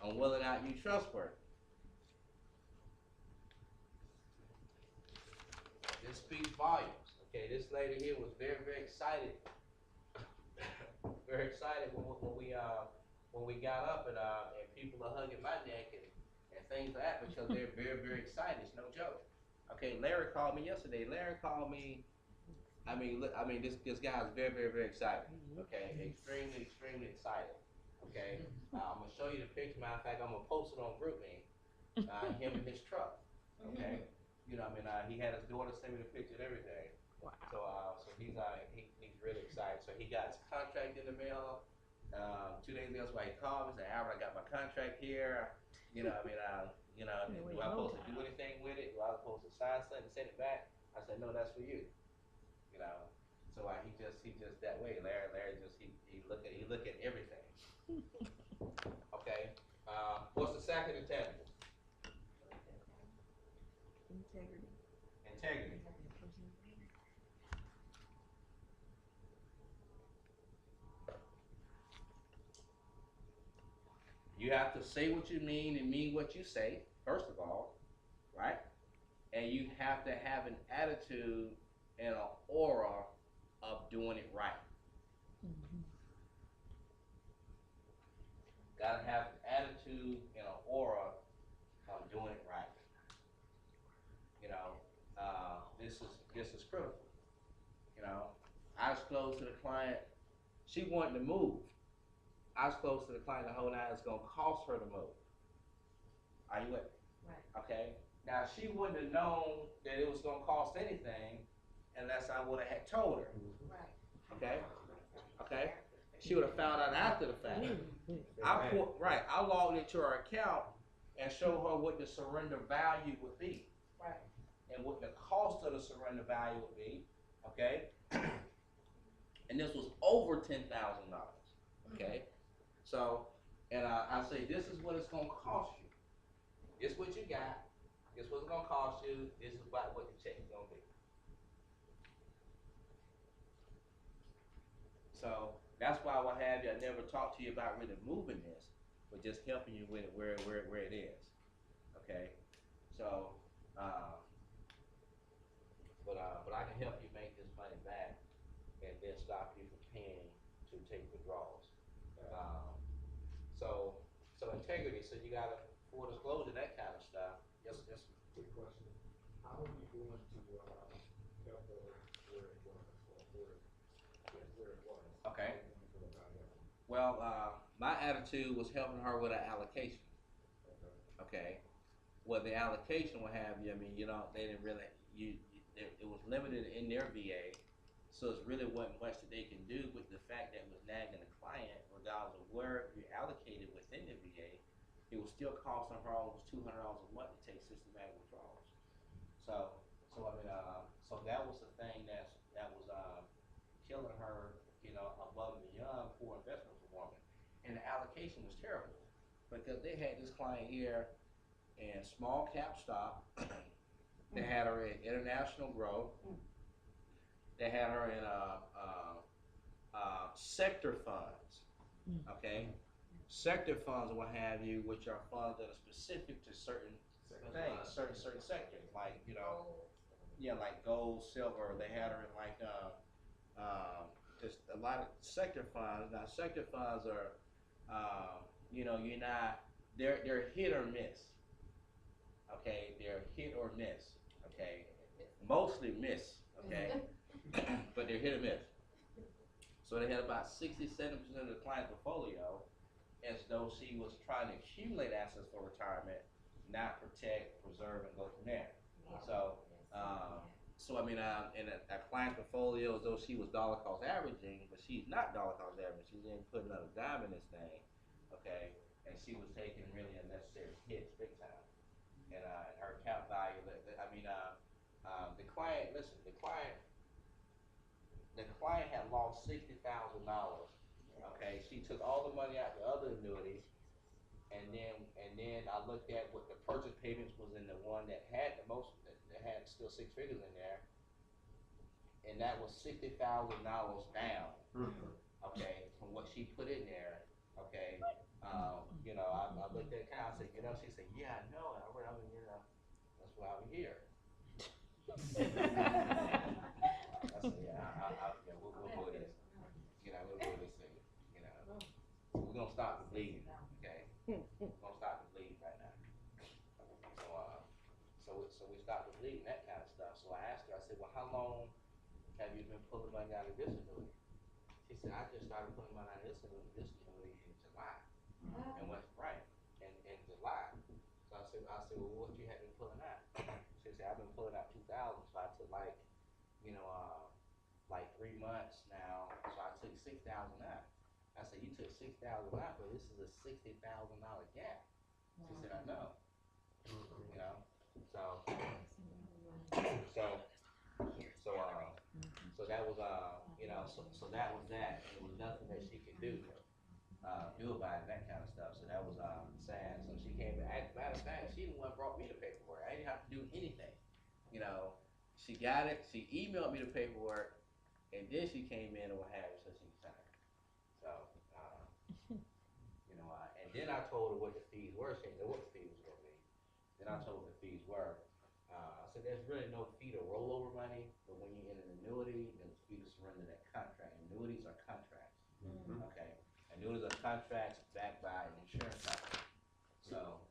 on whether or not you trustworthy. This speaks volumes. Okay, this lady here was very, very excited. Very excited when we got up and people are hugging my neck and things like that because they're very, very excited. It's no joke. Okay, Larry called me yesterday. Larry called me. This guy is very, very, very excited. Okay, extremely, extremely excited. Okay, I'm gonna show you the picture. Matter of fact, I'm gonna post it on GroupMe. Him in his truck. Okay, he had his daughter send me the picture and everything. Wow. So he's really excited. So he got his contract in the mail. 2 days ago, that's why he called me and said, Albert, I got my contract here. Do I supposed to do anything with it? Do I supposed to sign something and send it back? I said, no, that's for you. So he just that way. Larry just he look at everything. Okay. What's the second intangible? Integrity. Integrity. You have to say what you mean and mean what you say, first of all, right? And you have to have an attitude and an aura of doing it right. Mm-hmm. Gotta have an attitude and an aura of doing it right. This is critical. I disclosed to the client, she wanted to move. I disclosed to the client the whole night it's gonna cost her to move. Are you with me? Right. Okay. Now she wouldn't have known that it was gonna cost anything unless I would have had told her. Right. Okay. Okay. She would have found out after the fact. Mm-hmm. I logged into her account and showed her what the surrender value would be. Right. And what the cost of the surrender value would be. Okay. And this was over $10,000. Okay. So, and I say this is what it's gonna cost you. This what you got. This what's gonna cost you. This is about what the check is gonna be. So that's why I will have you. I never talk to you about really moving this, but just helping you with it where it is. Okay. So, but I can help you make this money back, and then stop you from paying to take withdrawals. So integrity. So you gotta full disclosure, that kind of stuff. Yes. Quick question. How are you going to help her where it was or where it was? Okay. How are you going to go about helping? Well, my attitude was helping her with an allocation. Okay. Okay. Well, the allocation will have you. They didn't really. It was limited in their VA, so it's really wasn't much that they can do with the fact that it was nagging the client, regardless of where you allocated within the VA. It was still costing her almost $200 a month to take systematic withdrawals. So that was the thing that was killing her, above and beyond poor investment performance. And the allocation was terrible because they had this client here in small cap stock. They had her in international growth. They had her in sector funds. Okay, sector funds or what have you, which are funds that are specific to certain things, certain sectors, like like gold, silver. They had her in like just a lot of sector funds. Now sector funds are you're not they're hit or miss. Okay, they're hit or miss. Okay, mostly miss. Okay, but they're hit or miss. So they had about 67% of the client portfolio as though she was trying to accumulate assets for retirement, not protect, preserve, and go from there. So, in a client portfolio, as though she was dollar cost averaging, but she's not dollar cost averaging. She's in putting another dime in this thing, okay? And she was taking really unnecessary hits big time. And her account value, the client, listen, the client had lost $60,000. Okay, she took all the money out of the other annuity, and then I looked at what the purchase payments was in the one that had the most, that had still six figures in there, and that was $60,000 down. Okay, from what she put in there. Okay, I looked at the account. I said, she said, yeah, I know. That's why I'm here. I said, we'll do this. We'll do this thing. So we're gonna stop the bleeding. Okay, we're gonna stop the bleeding right now. So we stopped the bleeding, that kind of stuff. So I asked her. I said, well, how long have you been pulling money out of this annuity? She said, I just started pulling money out of this annuity in July. And what's right in July. So I said, well, what you have been pulling out? She said, I've been pulling out 2,000. So I took like 3 months now. So I took 6,000 out. I said, you took 6,000 out, but this is a $60,000 gap. She said, I know. So that was so that was that. There was nothing that she could do about it, that kind of stuff. So that was sad. So she came back. Matter of fact, she the one brought me the paperwork. I didn't have to do anything. She got it. She emailed me the paperwork, and then she came in and what have you, so she signed it. So and then I told her what the fees were. She didn't know what the fees was gonna be. Then I told her the fees were. I said there's really no fee to rollover money, but when you're in an annuity, there's a fee to surrender that contract. Annuities are contracts. Okay. Annuities are contracts backed by an insurance company. So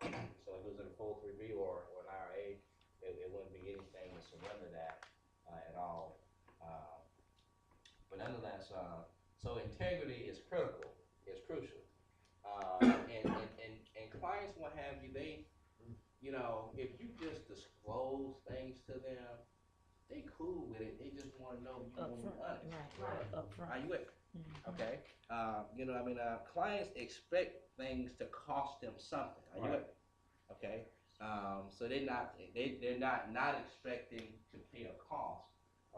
if it was in a 403B or an IRA, it wouldn't be anything to surrender that at all. But nonetheless, so integrity is critical. It's crucial. And clients, what have you, they, if you just disclose things to them, they cool with it. They just want to know you want to be honest. Right. Up front. Are you with me? Okay. Clients expect things to cost them something. Are you with me? Okay. So they're not expecting to pay a cost.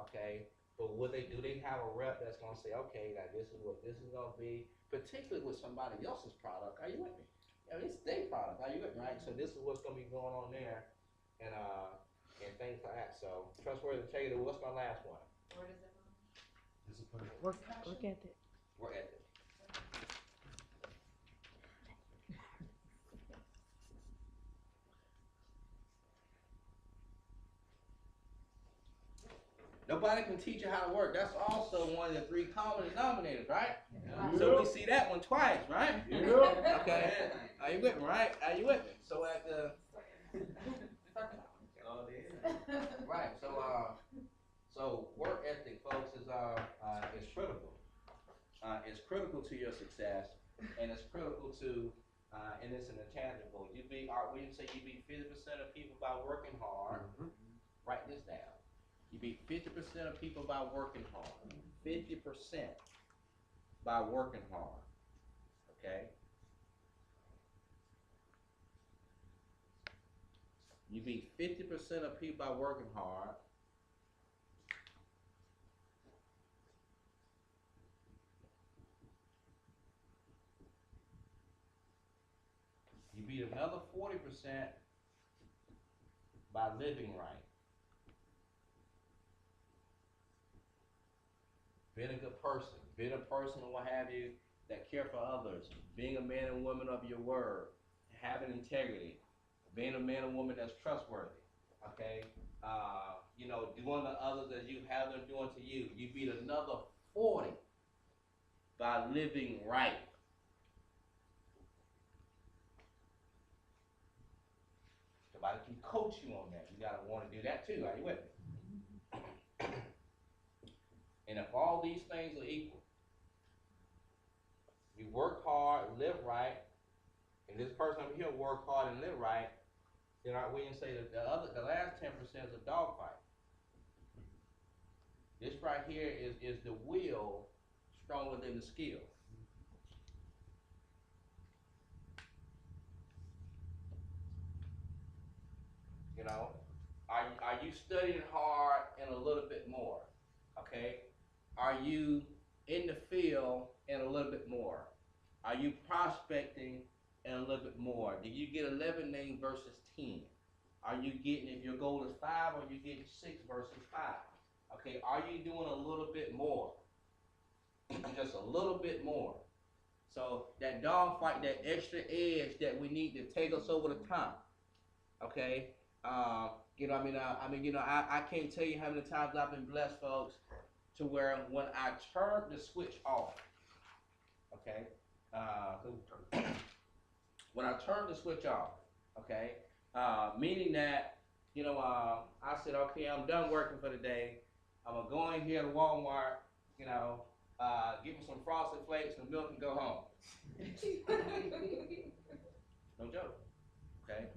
Okay. But what they do, they have a rep that's gonna say, okay, now this is what this is gonna be, particularly with somebody else's product. Are you with me? It's their product. Are you with me? Right. So this is what's gonna be going on there, and things like that. So trustworthy integrity. What's my last one? Where does it go? Discipline. Work ethic. Work ethic. Nobody can teach you how to work. That's also one of the 3 common denominators, right? Yeah. So we see that one twice, right? Yeah. Okay. Are you with me, right? Are you with me? So at the right. So work ethic, folks, is critical. It's critical to your success, and it's critical to and it's an intangible. We say you beat 50% of people by working hard. Write this down. You beat 50% of people by working hard. 50% by working hard. Okay? You beat 50% of people by working hard. 20% by living right. Being a good person, being a person or what have you that care for others, being a man and woman of your word, having integrity, being a man and woman that's trustworthy. Okay, doing to others as you have them doing to you. You beat another 40 by living right. Somebody can coach you on that. You gotta want to do that too. Are you with me? And if all these things are equal, you work hard, live right, and this person over here work hard and live right, then Art Williams say that the last 10% is a dogfight. This right here is the will stronger than the skill. You know, are you studying hard and a little bit more? Okay, are you in the field and a little bit more? Are you prospecting and a little bit more? Do you get 11 names versus 10? Are you getting, if your goal is 5, or you getting 6 versus 5? Okay, are you doing a little bit more? Just a little bit more. So that dog fight, that extra edge that we need to take us over the top. Okay, I can't tell you how many times I've been blessed, folks, to where when I turn the switch off, okay, when I turn the switch off, okay, meaning that, I said, okay, I'm done working for the day. I'm gonna go in here to Walmart, get me some Frosted Flakes and milk and go home. No joke. Okay.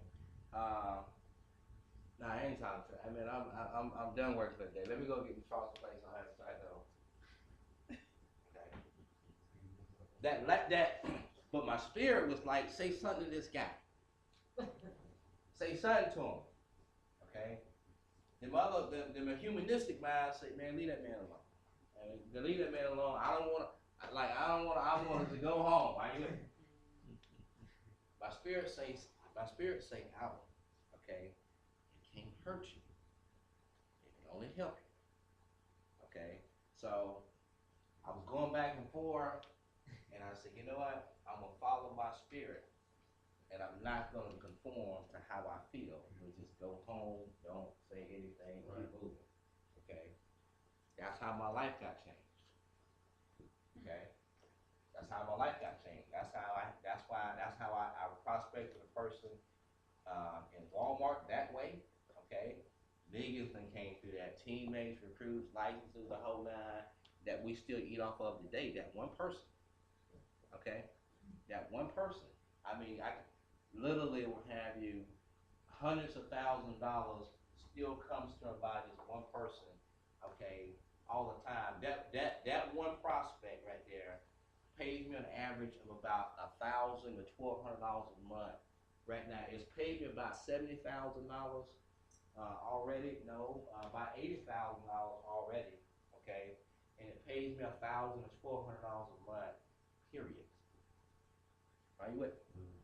Nah, I ain't talking to. I mean, I'm done working for the day. Let me go get me Frosted Flakes on that side though. Okay. But my spirit was like, say something to this guy. Say something to him. Okay. The humanistic mind say, man, leave that man alone. I leave that man alone. I want him to go home. My spirit say out. Okay. It can't hurt you. It can only help you. Okay. So I was going back and forth, and I said, you know what? I'm gonna follow my spirit, and I'm not gonna conform to how I feel. Just go home, don't say anything, keep moving. Okay. That's how my life got changed. Okay. That's how my life got changed. That's how I prospected a person in Walmart that way. Okay. Millions then came through that. Teammates, recruits, licenses, the whole nine that we still eat off of today. That one person. Okay. That one person. I mean, I literally will have you hundreds of thousands of dollars still comes to her by this one person. Okay. All the time. That one prospect right there pays me an average of about $1,000 to $1,200 a month. Right now, it's paid me about $70,000 already. No, about $80,000 already. Okay, and it pays me $1,000 to $1,200 a month. Period. Are you with?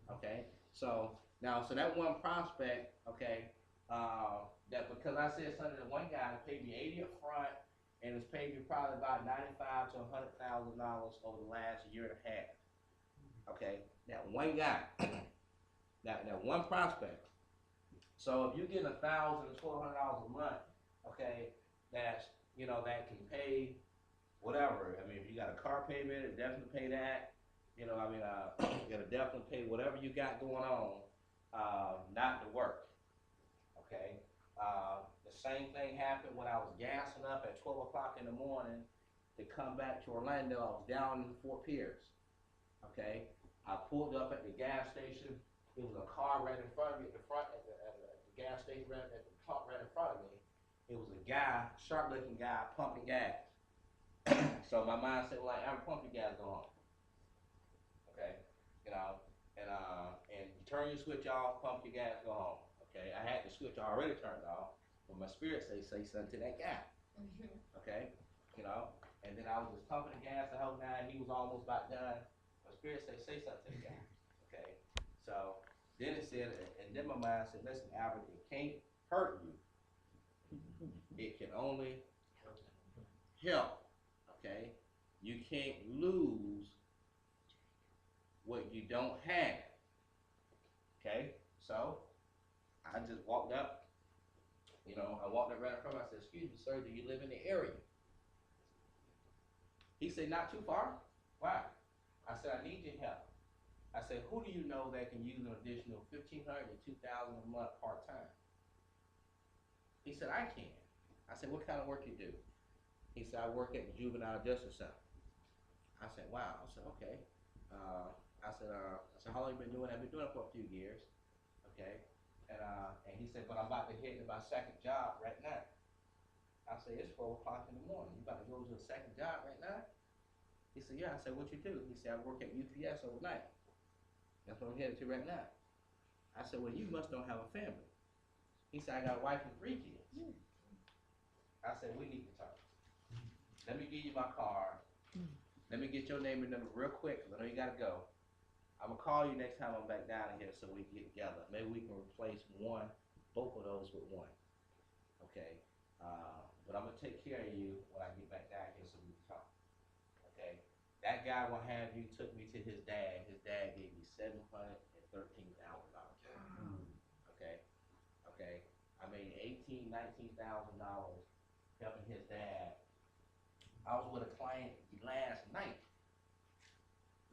Okay. So that one prospect. Okay. That because I said something to one guy that paid me $80 up front. And it's paid me probably about $95,000 to $100,000 over the last year and a half. Okay, that one guy, that one prospect. So if you get $1,000 to $1,200 a month, okay, that can pay whatever. I mean, if you got a car payment, it definitely pay that. You gotta definitely pay whatever you got going on, not to work. Okay. The same thing happened when I was gassing up at 12 o'clock in the morning to come back to Orlando. I was down in Fort Pierce. Okay, I pulled up at the gas station. It was a car right in front of me at the gas station, right at the pump right in front of me. It was a guy, sharp-looking guy, pumping gas. So my mind said, well, I'm pumping gas, go home. Okay, and you turn your switch off, pump your gas, go home. Okay, I had the switch already turned off, but my spirit say something to that guy. Okay, and then I was just pumping the gas the whole night. He was almost about done. My spirit say something to the guy. Okay, so Then it said, and then my mind said, listen, Albert, it can't hurt you. It can only help. Okay? You can't lose what you don't have. Okay? So I just walked up, I walked up right in front of him. I said, excuse me, sir, do you live in the area? He said, not too far. Why? I said, I need your help. I said, who do you know that can use an additional $1,500 to $2,000 a month part-time? He said, I can. I said, what kind of work you do? He said, I work at the Juvenile Justice Center. I said, wow. I said, okay. I said, how long you been doing it? I've been doing it for a few years. Okay. And he said, but I'm about to hit my second job right now. I said, it's 4 o'clock in the morning. You about to go to a second job right now? He said, yeah. I said, what you do? He said, I work at UPS overnight. That's what I'm headed to right now. I said, well, you must don't have a family. He said, I got a wife and 3 kids. I said, we need to talk. Let me give you my card. Let me get your name and number real quick, because I know you got to go. I'm going to call you next time I'm back down here so we can get together. Maybe we can replace both of those with one. Okay? But I'm going to take care of you when I get back down here so we can talk. Okay? That guy will have you took me to his dad. His dad gave me $713,000. Okay? Okay? I made $19,000 helping his dad. I was with a client last night.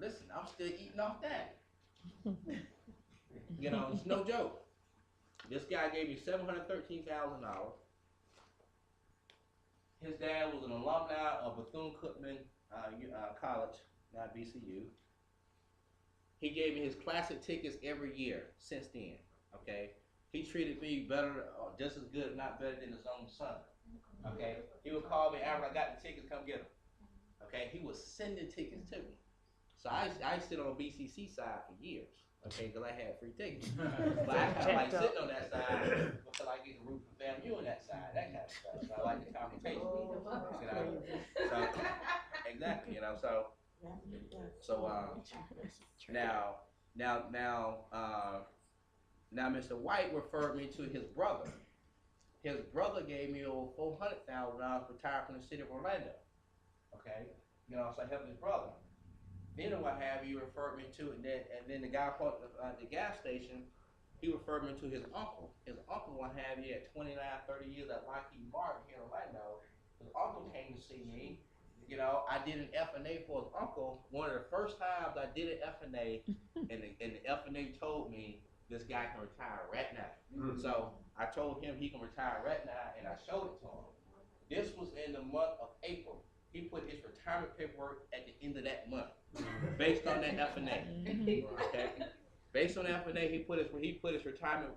Listen, I'm still eating off that. It's no joke. This guy gave me $713,000. His dad was an alumni of Bethune-Cookman College, not BCU. He gave me his classic tickets every year since then. Okay, he treated me better, just as good, if not better, than his own son. Okay, he would call me, Albert, I got the tickets, come get them. Okay, he was sending tickets to me. So I sit on BCC side for years. Okay, because I had free tickets. But I kind of like sitting on that side because I get to root for FAMU on that side, that kind of stuff. So I like the conversation. So exactly, now Mr. White referred me to his brother. His brother gave me over $400,000 retired from the city of Orlando. Okay, so I helped his brother. Then what have you referred me to, and then the guy from the gas station, he referred me to his uncle. His uncle will have you at 29, 30 years at Lockheed Martin here in Orlando. His uncle came to see me. I did an F&A for his uncle. One of the first times I did an F&A, and the F&A told me this guy can retire right now. So I told him he can retire right now, and I showed it to him. This was in the month of April. He put his retirement paperwork at the end of that month, based on that F&A. Okay, based on that F&A, he put his retirement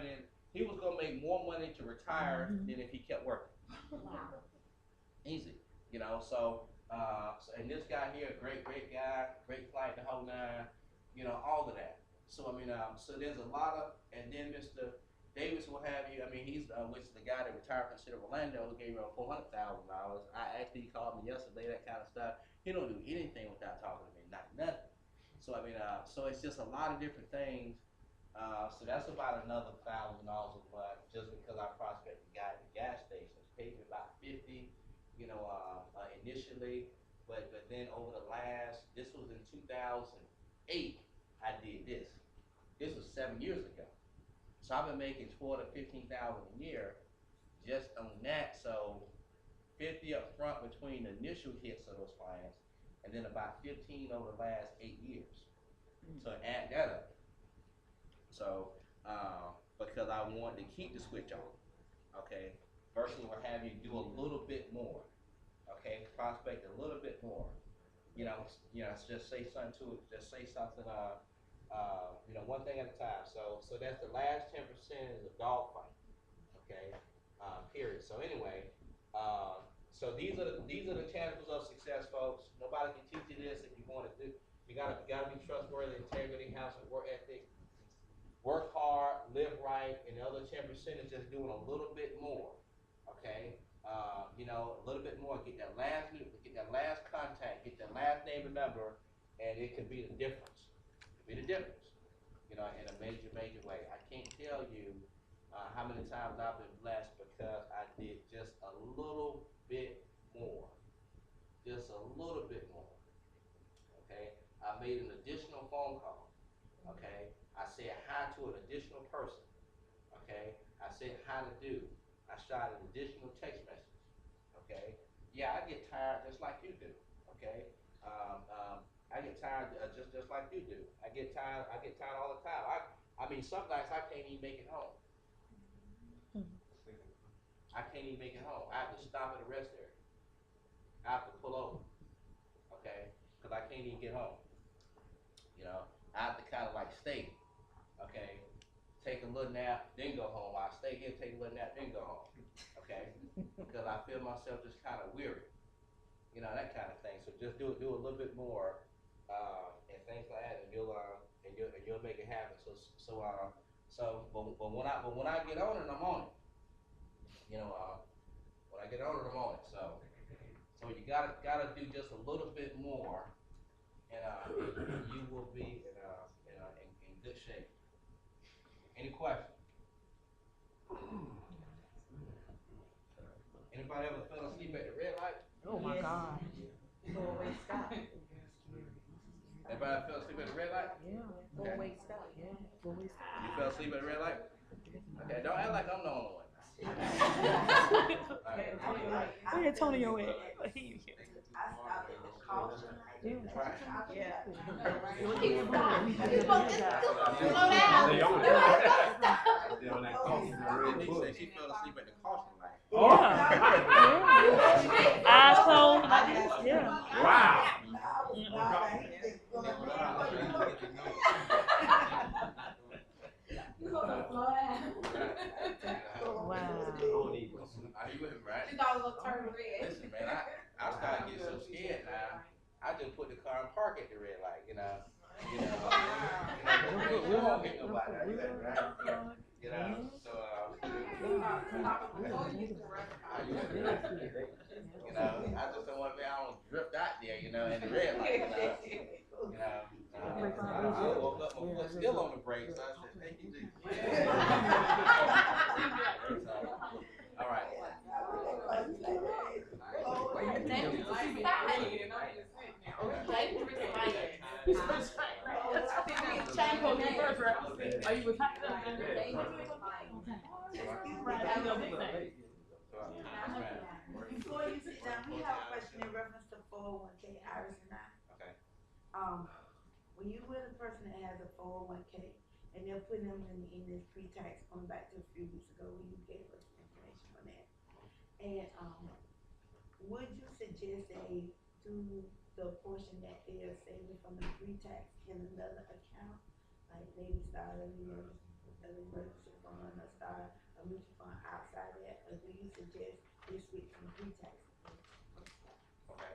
in. He was gonna make more money to retire than if he kept working. Wow. Easy, So and this guy here, great guy, great client, the whole nine, all of that. So so there's a lot of, and then Mr. Davis will have you. He's which is the guy that retired from the city of Orlando who gave me $400,000. He called me yesterday, that kind of stuff. He don't do anything without talking to me, nothing. So so it's just a lot of different things. So that's about another $1,000 a month just because I prospect the guy at the gas stations. Paid me about $50, initially, but then over the this was in 2008. I did this. This was 7 years ago. So I've been making $12,000 to $15,000 a year just on that. So 50 up front between the initial hits of those clients, and then about 15 over the last 8 years. So add that up. So because I wanted to keep the switch on, okay, versus what have you do a little bit more, okay, prospect a little bit more. Just say something to it. Just say something. One thing at a time. So that's the last 10% is a dog fight. Okay, period. So anyway, so these are the tangibles of success, folks. Nobody can teach you this if you want to do. You gotta be trustworthy, integrity, have some work ethic, work hard, live right, and the other 10% is just doing a little bit more. Okay, a little bit more. Get that last contact, get that last name and number, and it could be the difference. you know, in a major, major way. I can't tell you how many times I've been blessed because I did just a little bit more. Just a little bit more. Okay? I made an additional phone call. Okay? I said hi to an additional person. Okay? I said how to do. I shot an additional text message. Okay? Yeah, I get tired just like you do. Okay? I get tired just like you do. I get tired. I get tired all the time. I mean, some nights I can't even make it home. I can't even make it home. I have to stop at a rest area. I have to pull over. Okay? Because I can't even get home. You know, I have to kind of like stay. Okay? Take a little nap, then go home. I stay here, take a little nap, then go home. Okay? Because I feel myself just kind of weary. You know, that kind of thing. So just do a little bit more, and things like that, and you'll make it happen. But when I get on it, I'm on it. You know, when I get on it, I'm on it. So you gotta do just a little bit more, and you will be in good shape. Any questions? Anybody ever fell asleep at the red light? Oh my Yes. God. Four-way stop. Anybody ever fell asleep at the red light? Yeah. Four-way stop. Yeah. Four ways. You fell asleep at the red light? Okay, don't act like I'm the only one. Where Antonio at? I stopped at the caution light. Right. Yeah. Slow down. Denise said she fell asleep at the caution light. Eyes closed. Yeah. Wow. Wow. Are you with me, right? You thought it was gonna turn red. Listen, man, I started getting so scared now. I just put the car and park at the red light, you know. We won't hit nobody. Are you with me, right? You know, so are you with me? You know, I just don't want to be I don't drift out there, you know, in the red light, you know. I woke up, my foot still on the brakes, so I said, thank you, Jesus. All right. Are you Before you sit down, we have a question in reference to 401k, Iris and I. Okay. When you with a person that has a 401k and they're putting them in this pre-tax, going back to a few weeks ago when you gave us information on that. And, would you suggest they do the portion that they are saving from the pre-tax in another account? Like maybe start an emergency fund or start a mutual fund outside that, or do you suggest they switch from pre-tax? Okay.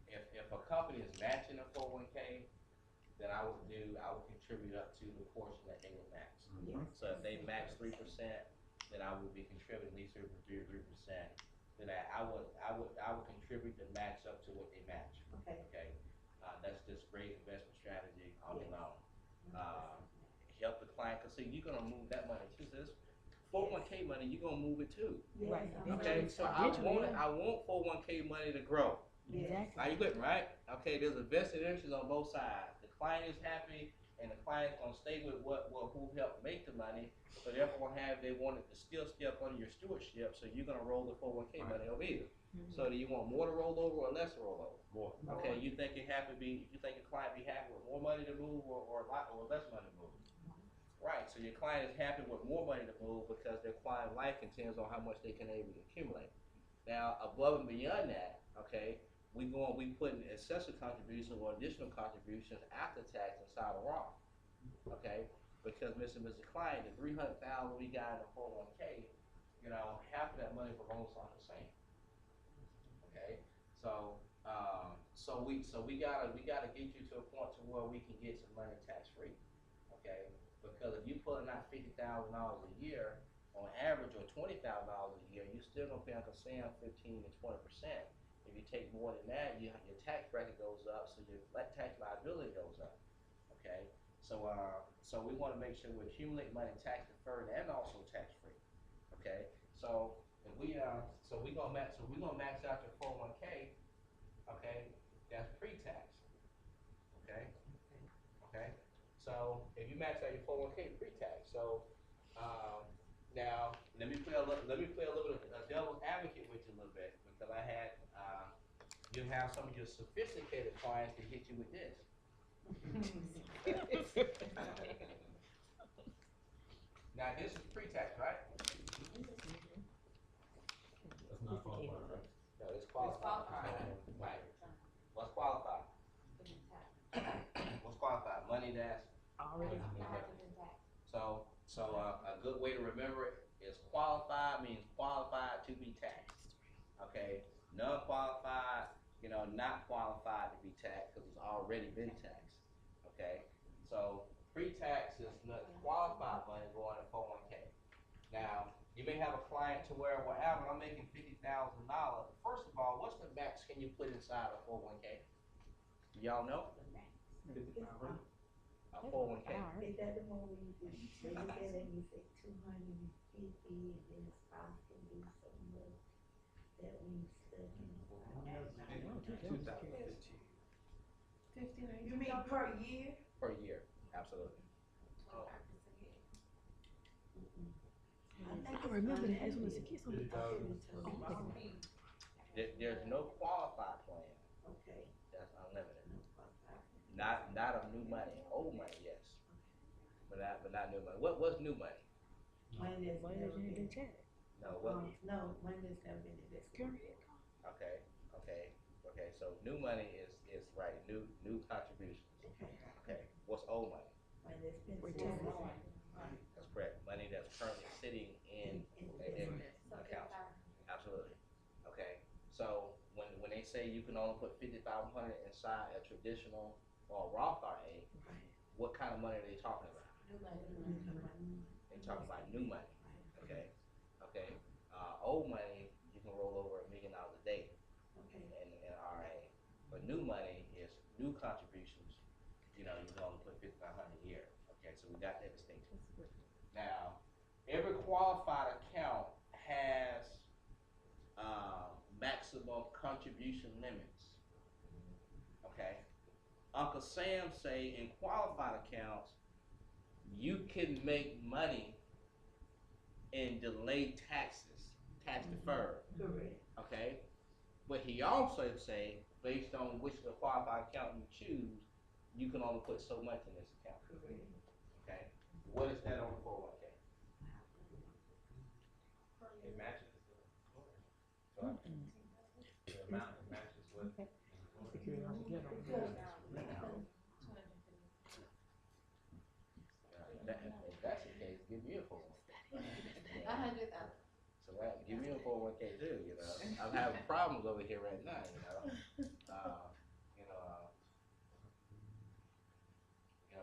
If a company is matching a 401k, then I would contribute up to the portion that they would match. Yes. So if they match 3%, then I would be contributing at least 3%. Then I would contribute the match up to what they match. Okay. Okay. That's just great investment strategy all day long. Help the client, cause see, you're gonna move that money too. So this 401k money, you're gonna move it too. Yes. Right. Okay, so I want 401k money to grow. Yes. Are you with me, right? Okay, there's a vested interest on both sides. The client is happy, and the client's gonna stay with who helped make the money. So therefore, they wanted to still step under your stewardship. So you're gonna roll the 401k money over either. So do you want more to roll over or less to roll over? More. Okay, you think your client be happy with more money to move or less money to move? Right. So your client is happy with more money to move because their client life depends on how much they can able to accumulate. Now, above and beyond that, okay, we put in accessory contributions or additional contributions after tax inside of Roth. Okay, because Mr. Client, the $300,000 we got in the 401k, you know, half of that money belongs to the same. Okay, so we gotta get you to a point to where we can get some money tax free. Okay, because if you pulling out $50,000 a year on average or $20,000 a year, you're still gonna pay Uncle Sam 15 to 20%. If you take more than that, your tax bracket goes up, so your tax liability goes up. Okay, so we want to make sure we accumulate money tax deferred and also tax free. Okay, so if we're gonna max out your 401k. Okay, that's pre-tax. Okay, okay. So if you max out your 401k pre-tax, so now let me play a little bit of devil's advocate with you a little bit, because I had you have some of your sophisticated clients that hit you with this. Now this is pre-tax, right? That's not qualified, right? No, it's qualified. Right. What's qualified? What's qualified? Money that's Already. so a good way to remember it is qualified means qualified to be taxed. Okay, non-qualified, not qualified to be taxed because it's already been taxed. Okay, so pre-tax is not qualified money going to 401k. Now you may have a client to where, well, Albert, I'm making $50,000. First of all, what's the max can you put inside a 401k? Y'all know? A 401k. Is that the one where you look at it and you say 250 and then the spouse can do so much that when you stuck in? 2015. You mean per year? Per year, absolutely. I remember that as when I was a kid. So There's no qualified plan Okay. that's unlimited. Not of new money. Old money, yes, but not new money. What's new money? Money that's never in the been, chat. No, what? no, money that's never been invested. Okay. So new money is right. New contributions. Okay. What's old money? Money that's been Retired. invested. That's correct. Money that's currently sitting in accounts. Absolutely. Okay. So when they say you can only put 5,500 inside a traditional or Roth IRA, what kind of money are they talking about? They're talking about new money. Okay. Old money you can roll over $1 million a day in an IRA, but new money is new contributions. You can only put 5,500 a year. Okay, so we got that distinction. Now, every qualified account has maximum contribution limits. Okay, Uncle Sam say in qualified accounts you can make money and delay taxes, tax deferred. Correct. Okay, but he also say based on which qualified account you choose, you can only put so much in this account. Correct. Okay, what is that on the 401k? It matches the amount matches what. If that's the case, give me a 401k. 100,000. So give me a 401k too. I'm having problems over here right now.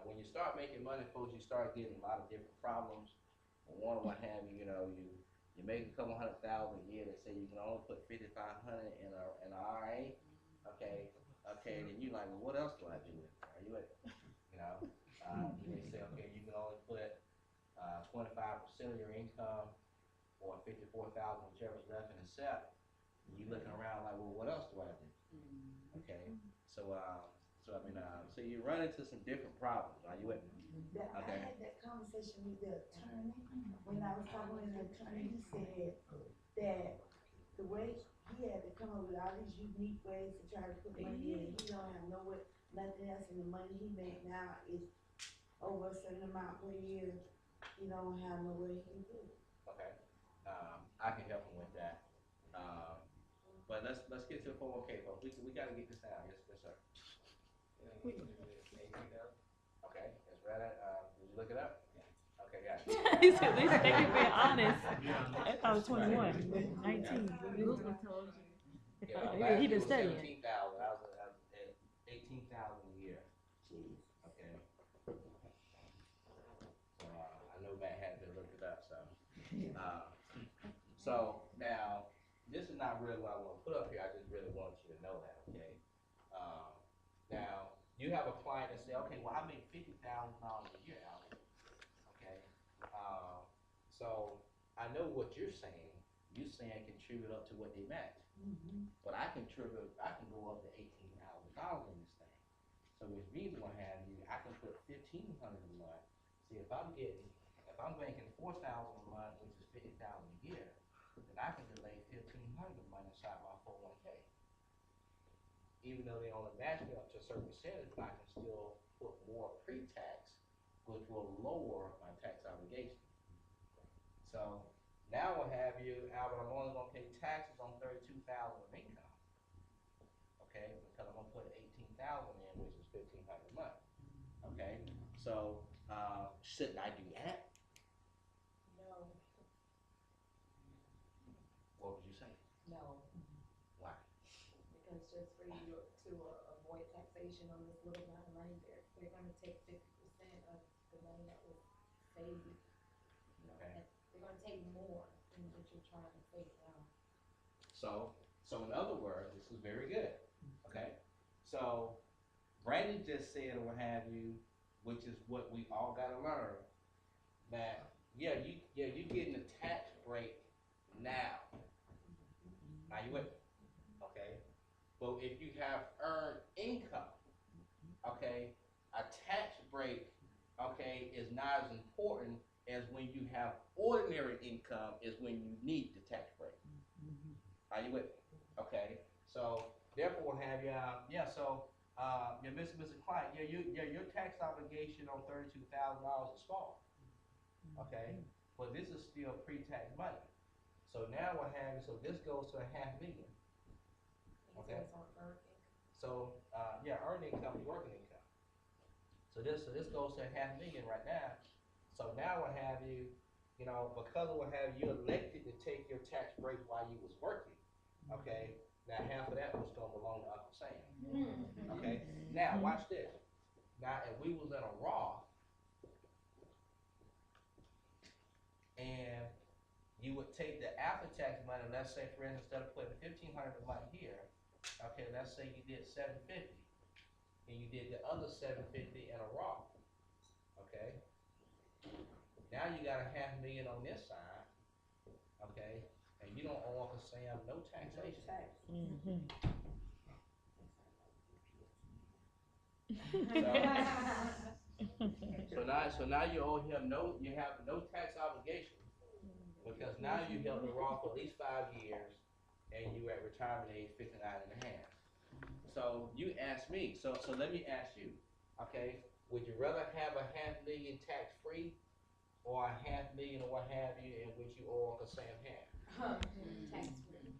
When you start making money, folks, you start getting a lot of different problems. One of what have you, you make a couple $100,000 a year. They say you can only put 5,500 in an IRA. Okay, and then you like, well, what else do I do with it? Are you with it? They say, okay, you can only put 25% of your income or 54,000, whichever's left in the SEP. You looking around like, well, what else do I do? Okay, so you run into some different problems. Are you with me? I had that conversation with the attorney. When I was talking with the attorney, he said that the way he had to come up with all these unique ways to try to put money in, he don't have nothing else, and the money he made now is over a certain amount per year. He don't have no way he can do it. Okay, I can help him with that. But let's get to the 401k, folks. We got to get this down. Yes, sir. Okay, it's right at. Did you look it up? Yeah. Okay, got it. He said, they can be honest. I thought it was 21, 19. Yeah, He been studying. 17,000. I was at 18,000 a year. Jeez. Okay. So I know Matt had to look it up. So now this is not really what I want to put up here. I just really want you have a client that say, okay, well, I make $50,000 a year, Albert. Okay, so I know what you're saying. You're saying contribute up to what they match, but I can go up to $18,000 in this thing. So which means what have you, I can put 1,500 a month. See, if I'm making 4,000 a month, which is 50,000 a year, then I can delay 1,500 a month inside my 401k. Even though they only match me up to a certain percentage, but I can still put more pre-tax, which will lower my tax obligation. So now what have you, Albert, I'm only gonna pay taxes on 32,000 of income. Okay, because I'm gonna put 18,000 in, which is 1,500 a month. Okay, so shouldn't I do that? No, What would you say? no, Why? because just for you to avoid taxation on this little amount of money, they're gonna take 50% of the money that was saved. You know, Okay. and they're gonna take more than what you're trying to save now. So in other words, this is very good. Okay, so Brandon just said, or what have you, which is what we all gotta learn. That you're getting a tax break now. Now you with me, okay? But if you have earned income, okay, a tax break, okay, is not as important as when you have ordinary income is when you need the tax break. Are you with me? Okay, so therefore have you, your Mr. Client, your tax obligation on $32,000 is small. Okay, but this is still pre-tax money. So now what have you, so this goes to $500,000. Okay. It's on earned income. So, earned income is working income. So this goes to $500,000 right now. So now what have you, because of what have you elected to take your tax break while you was working. Okay, now half of that was gonna belong to Uncle Sam. Okay, now watch this. Now if we was in a Roth and you would take the after-tax money, let's say for instance, instead of putting 1,500 a month here, okay, let's say you did 750, and you did the other 750 in a Roth, okay? Now you got $500,000 on this side, okay, and you don't owe Uncle Sam no taxation. So now you owe him you have no tax obligation because now you held the Roth for at least 5 years and you at retirement age 59 and a half. So you ask me, so let me ask you, okay, would you rather have a $500,000 tax free or a $500,000 or what have you in which you owe Uncle Sam half? Tax free.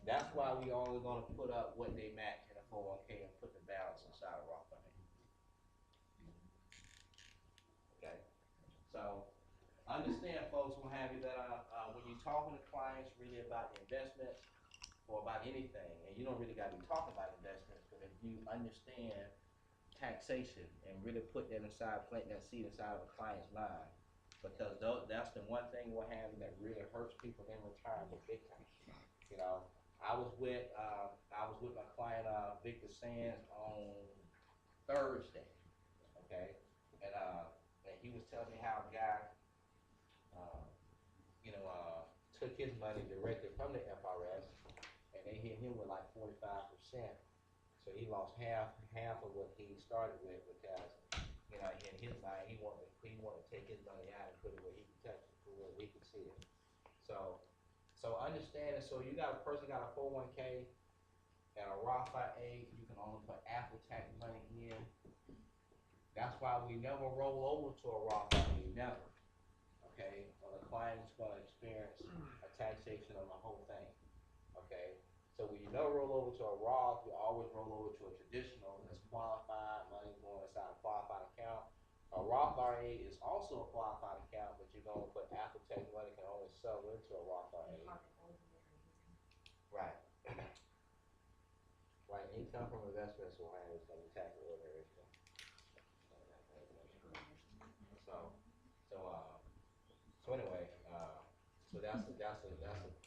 That's why we only gonna put up what they match in a 401k and put the balance inside a Roth money. Okay, so understand, folks, will have you that when you're talking to clients really about the investments or about anything, and you don't really got to be talking about investments, but if you understand taxation and really put that inside, plant that seed inside of a client's mind, because that's the one thing we're having that really hurts people in retirement big time. I was with my client Victor Sands on Thursday, okay, and he was telling me how a guy, took his money directly from the FRS, and they hit him with like 45%. So he lost half of what he started with because, in his mind, he wanted to take his money out and put it where he could touch it, where he could see it. So understand it. So you got a person got a 401k and a Roth IRA, you can only put after-tax money in. That's why we never roll over to a Roth IRA, never. Okay, or the client's going to experience a taxation on the whole thing. Okay, so when you never roll over to a Roth, you always roll over to a traditional that's qualified, money going inside a qualified account. A Roth IRA is also a qualified account, but you're going to put after-tax money can only sell into a Roth IRA. Right. Right, income from investments will have is going to be taxed at ordinary income. So anyway, so that's a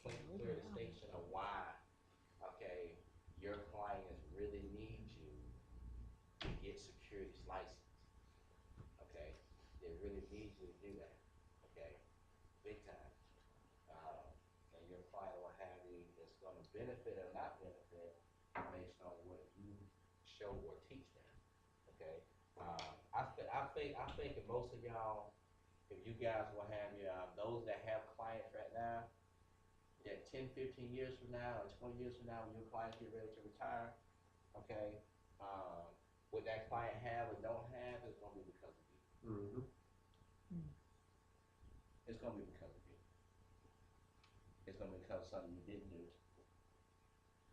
clear distinction of why, okay, your clients really need you benefit or not benefit based on what you show or teach them. Okay. I think if most of y'all, if you guys will have your those that have clients right now, that 10, 15 years from now, or 20 years from now, when your clients get ready to retire, okay, what that client have or don't have is gonna be because of you. It's gonna be because of you. It's gonna be because of something you didn't do,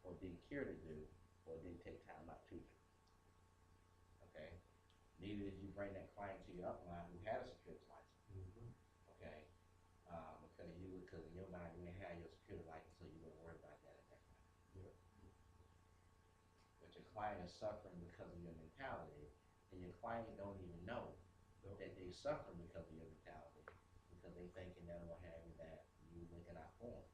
or didn't care to do, or didn't take time out to do. Okay. Neither did you bring that client to your upline who had a security license. Okay. Because in your mind you didn't have your security license, so you wouldn't worry about that at that time. But your client is suffering because of your mentality, and your client don't even know that they're suffering because of your mentality, because they thinking that will have that you looking out for them.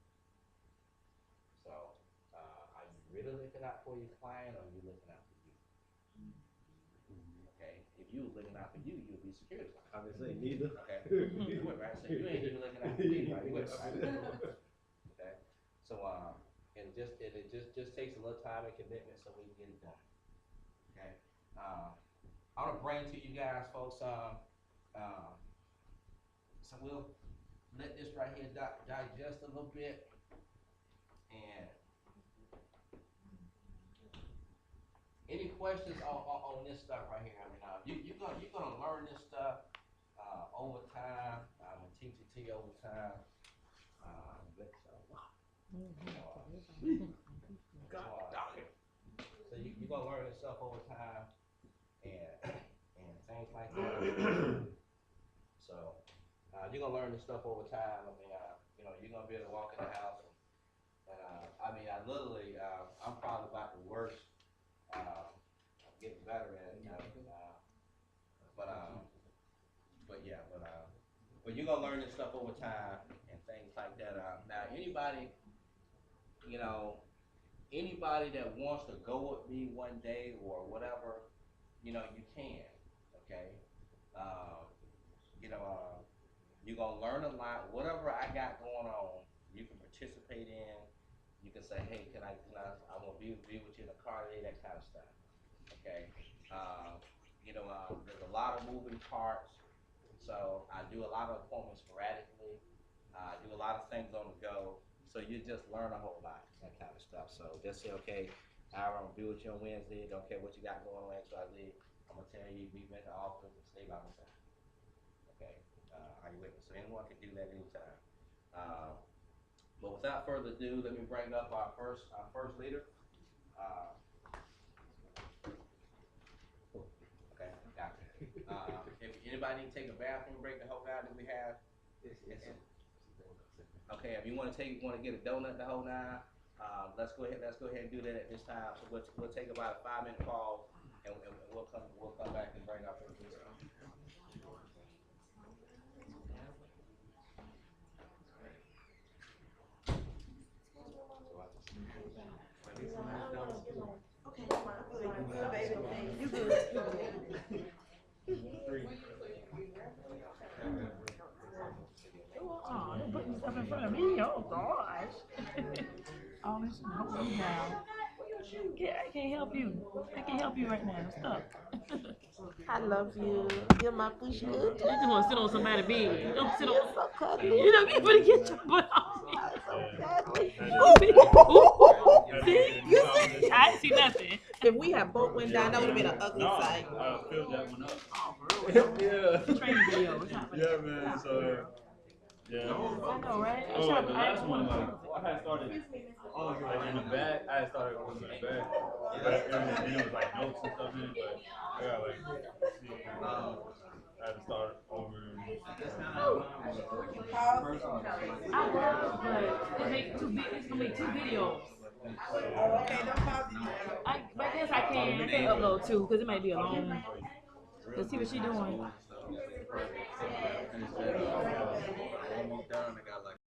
So, are you really looking out for your client, or are you looking out for you? Okay, if you was looking out for you, you'd be security. I would say neither. Okay, you would, right? So you ain't even looking out for me, right? You would, right? Okay, so it just takes a little time and commitment so we can get it done. Okay, I want to bring to you guys, folks. So we'll let this right here digest a little bit, and any questions on this stuff right here? I mean, you're gonna learn this stuff over time. I'm gonna teach it to you over time. So you're gonna learn this stuff over time, and things like that. So you're gonna learn this stuff over time. I mean, you're gonna be able to walk in the house, and I mean, I literally, I'm probably about the worst. I'm getting better at it, but you're gonna learn this stuff over time and things like that. Now, anybody that wants to go with me one day or whatever, you can. Okay. You're gonna learn a lot. Whatever I got going on, you can participate in. You can say, hey, I want to be with you in the car today, that kind of stuff. Okay. There's a lot of moving parts, so I do a lot of appointments sporadically. I do a lot of things on the go, so you just learn a whole lot, that kind of stuff. So just say, okay, I'm gonna be with you on Wednesday. Don't care what you got going on, XYZ. I'm gonna tell you, meet me at the office and stay by my side. Okay. Are you with me? So anyone can do that anytime. But without further ado, let me bring up our first leader. Okay, got it. If anybody need to take a bathroom break, the whole nine that we have. Okay, if you want to get a donut, the whole nine. Let's go ahead and do that at this time. So we'll take about a 5-minute pause, and we'll come back and bring our first leader. You good. Oh, they're putting stuff in front of me. Oh gosh. All this hold me down. I can't help you. I can't help you right now. I'm stuck. I love you. You're my push good. You just want to sit on somebody's bed. You don't sit on. You're so cuddly. You know, you better get your butt on me. See? You see? I didn't see nothing. If we had both went down, that would have been an ugly sight. I filled that one up. Oh, for real? Yeah. Training video. It's happening. Yeah, man. So, yeah. I know, right? Oh, like the last one, like, I had started like in the back. I had started in the back. But it was like notes and stuff in it. But I got like, I had to start over. I was, but it's gonna make 2 videos. Oh, okay, don't pause it. I guess I can upload 2 because it might be a long. Let's see what she's doing.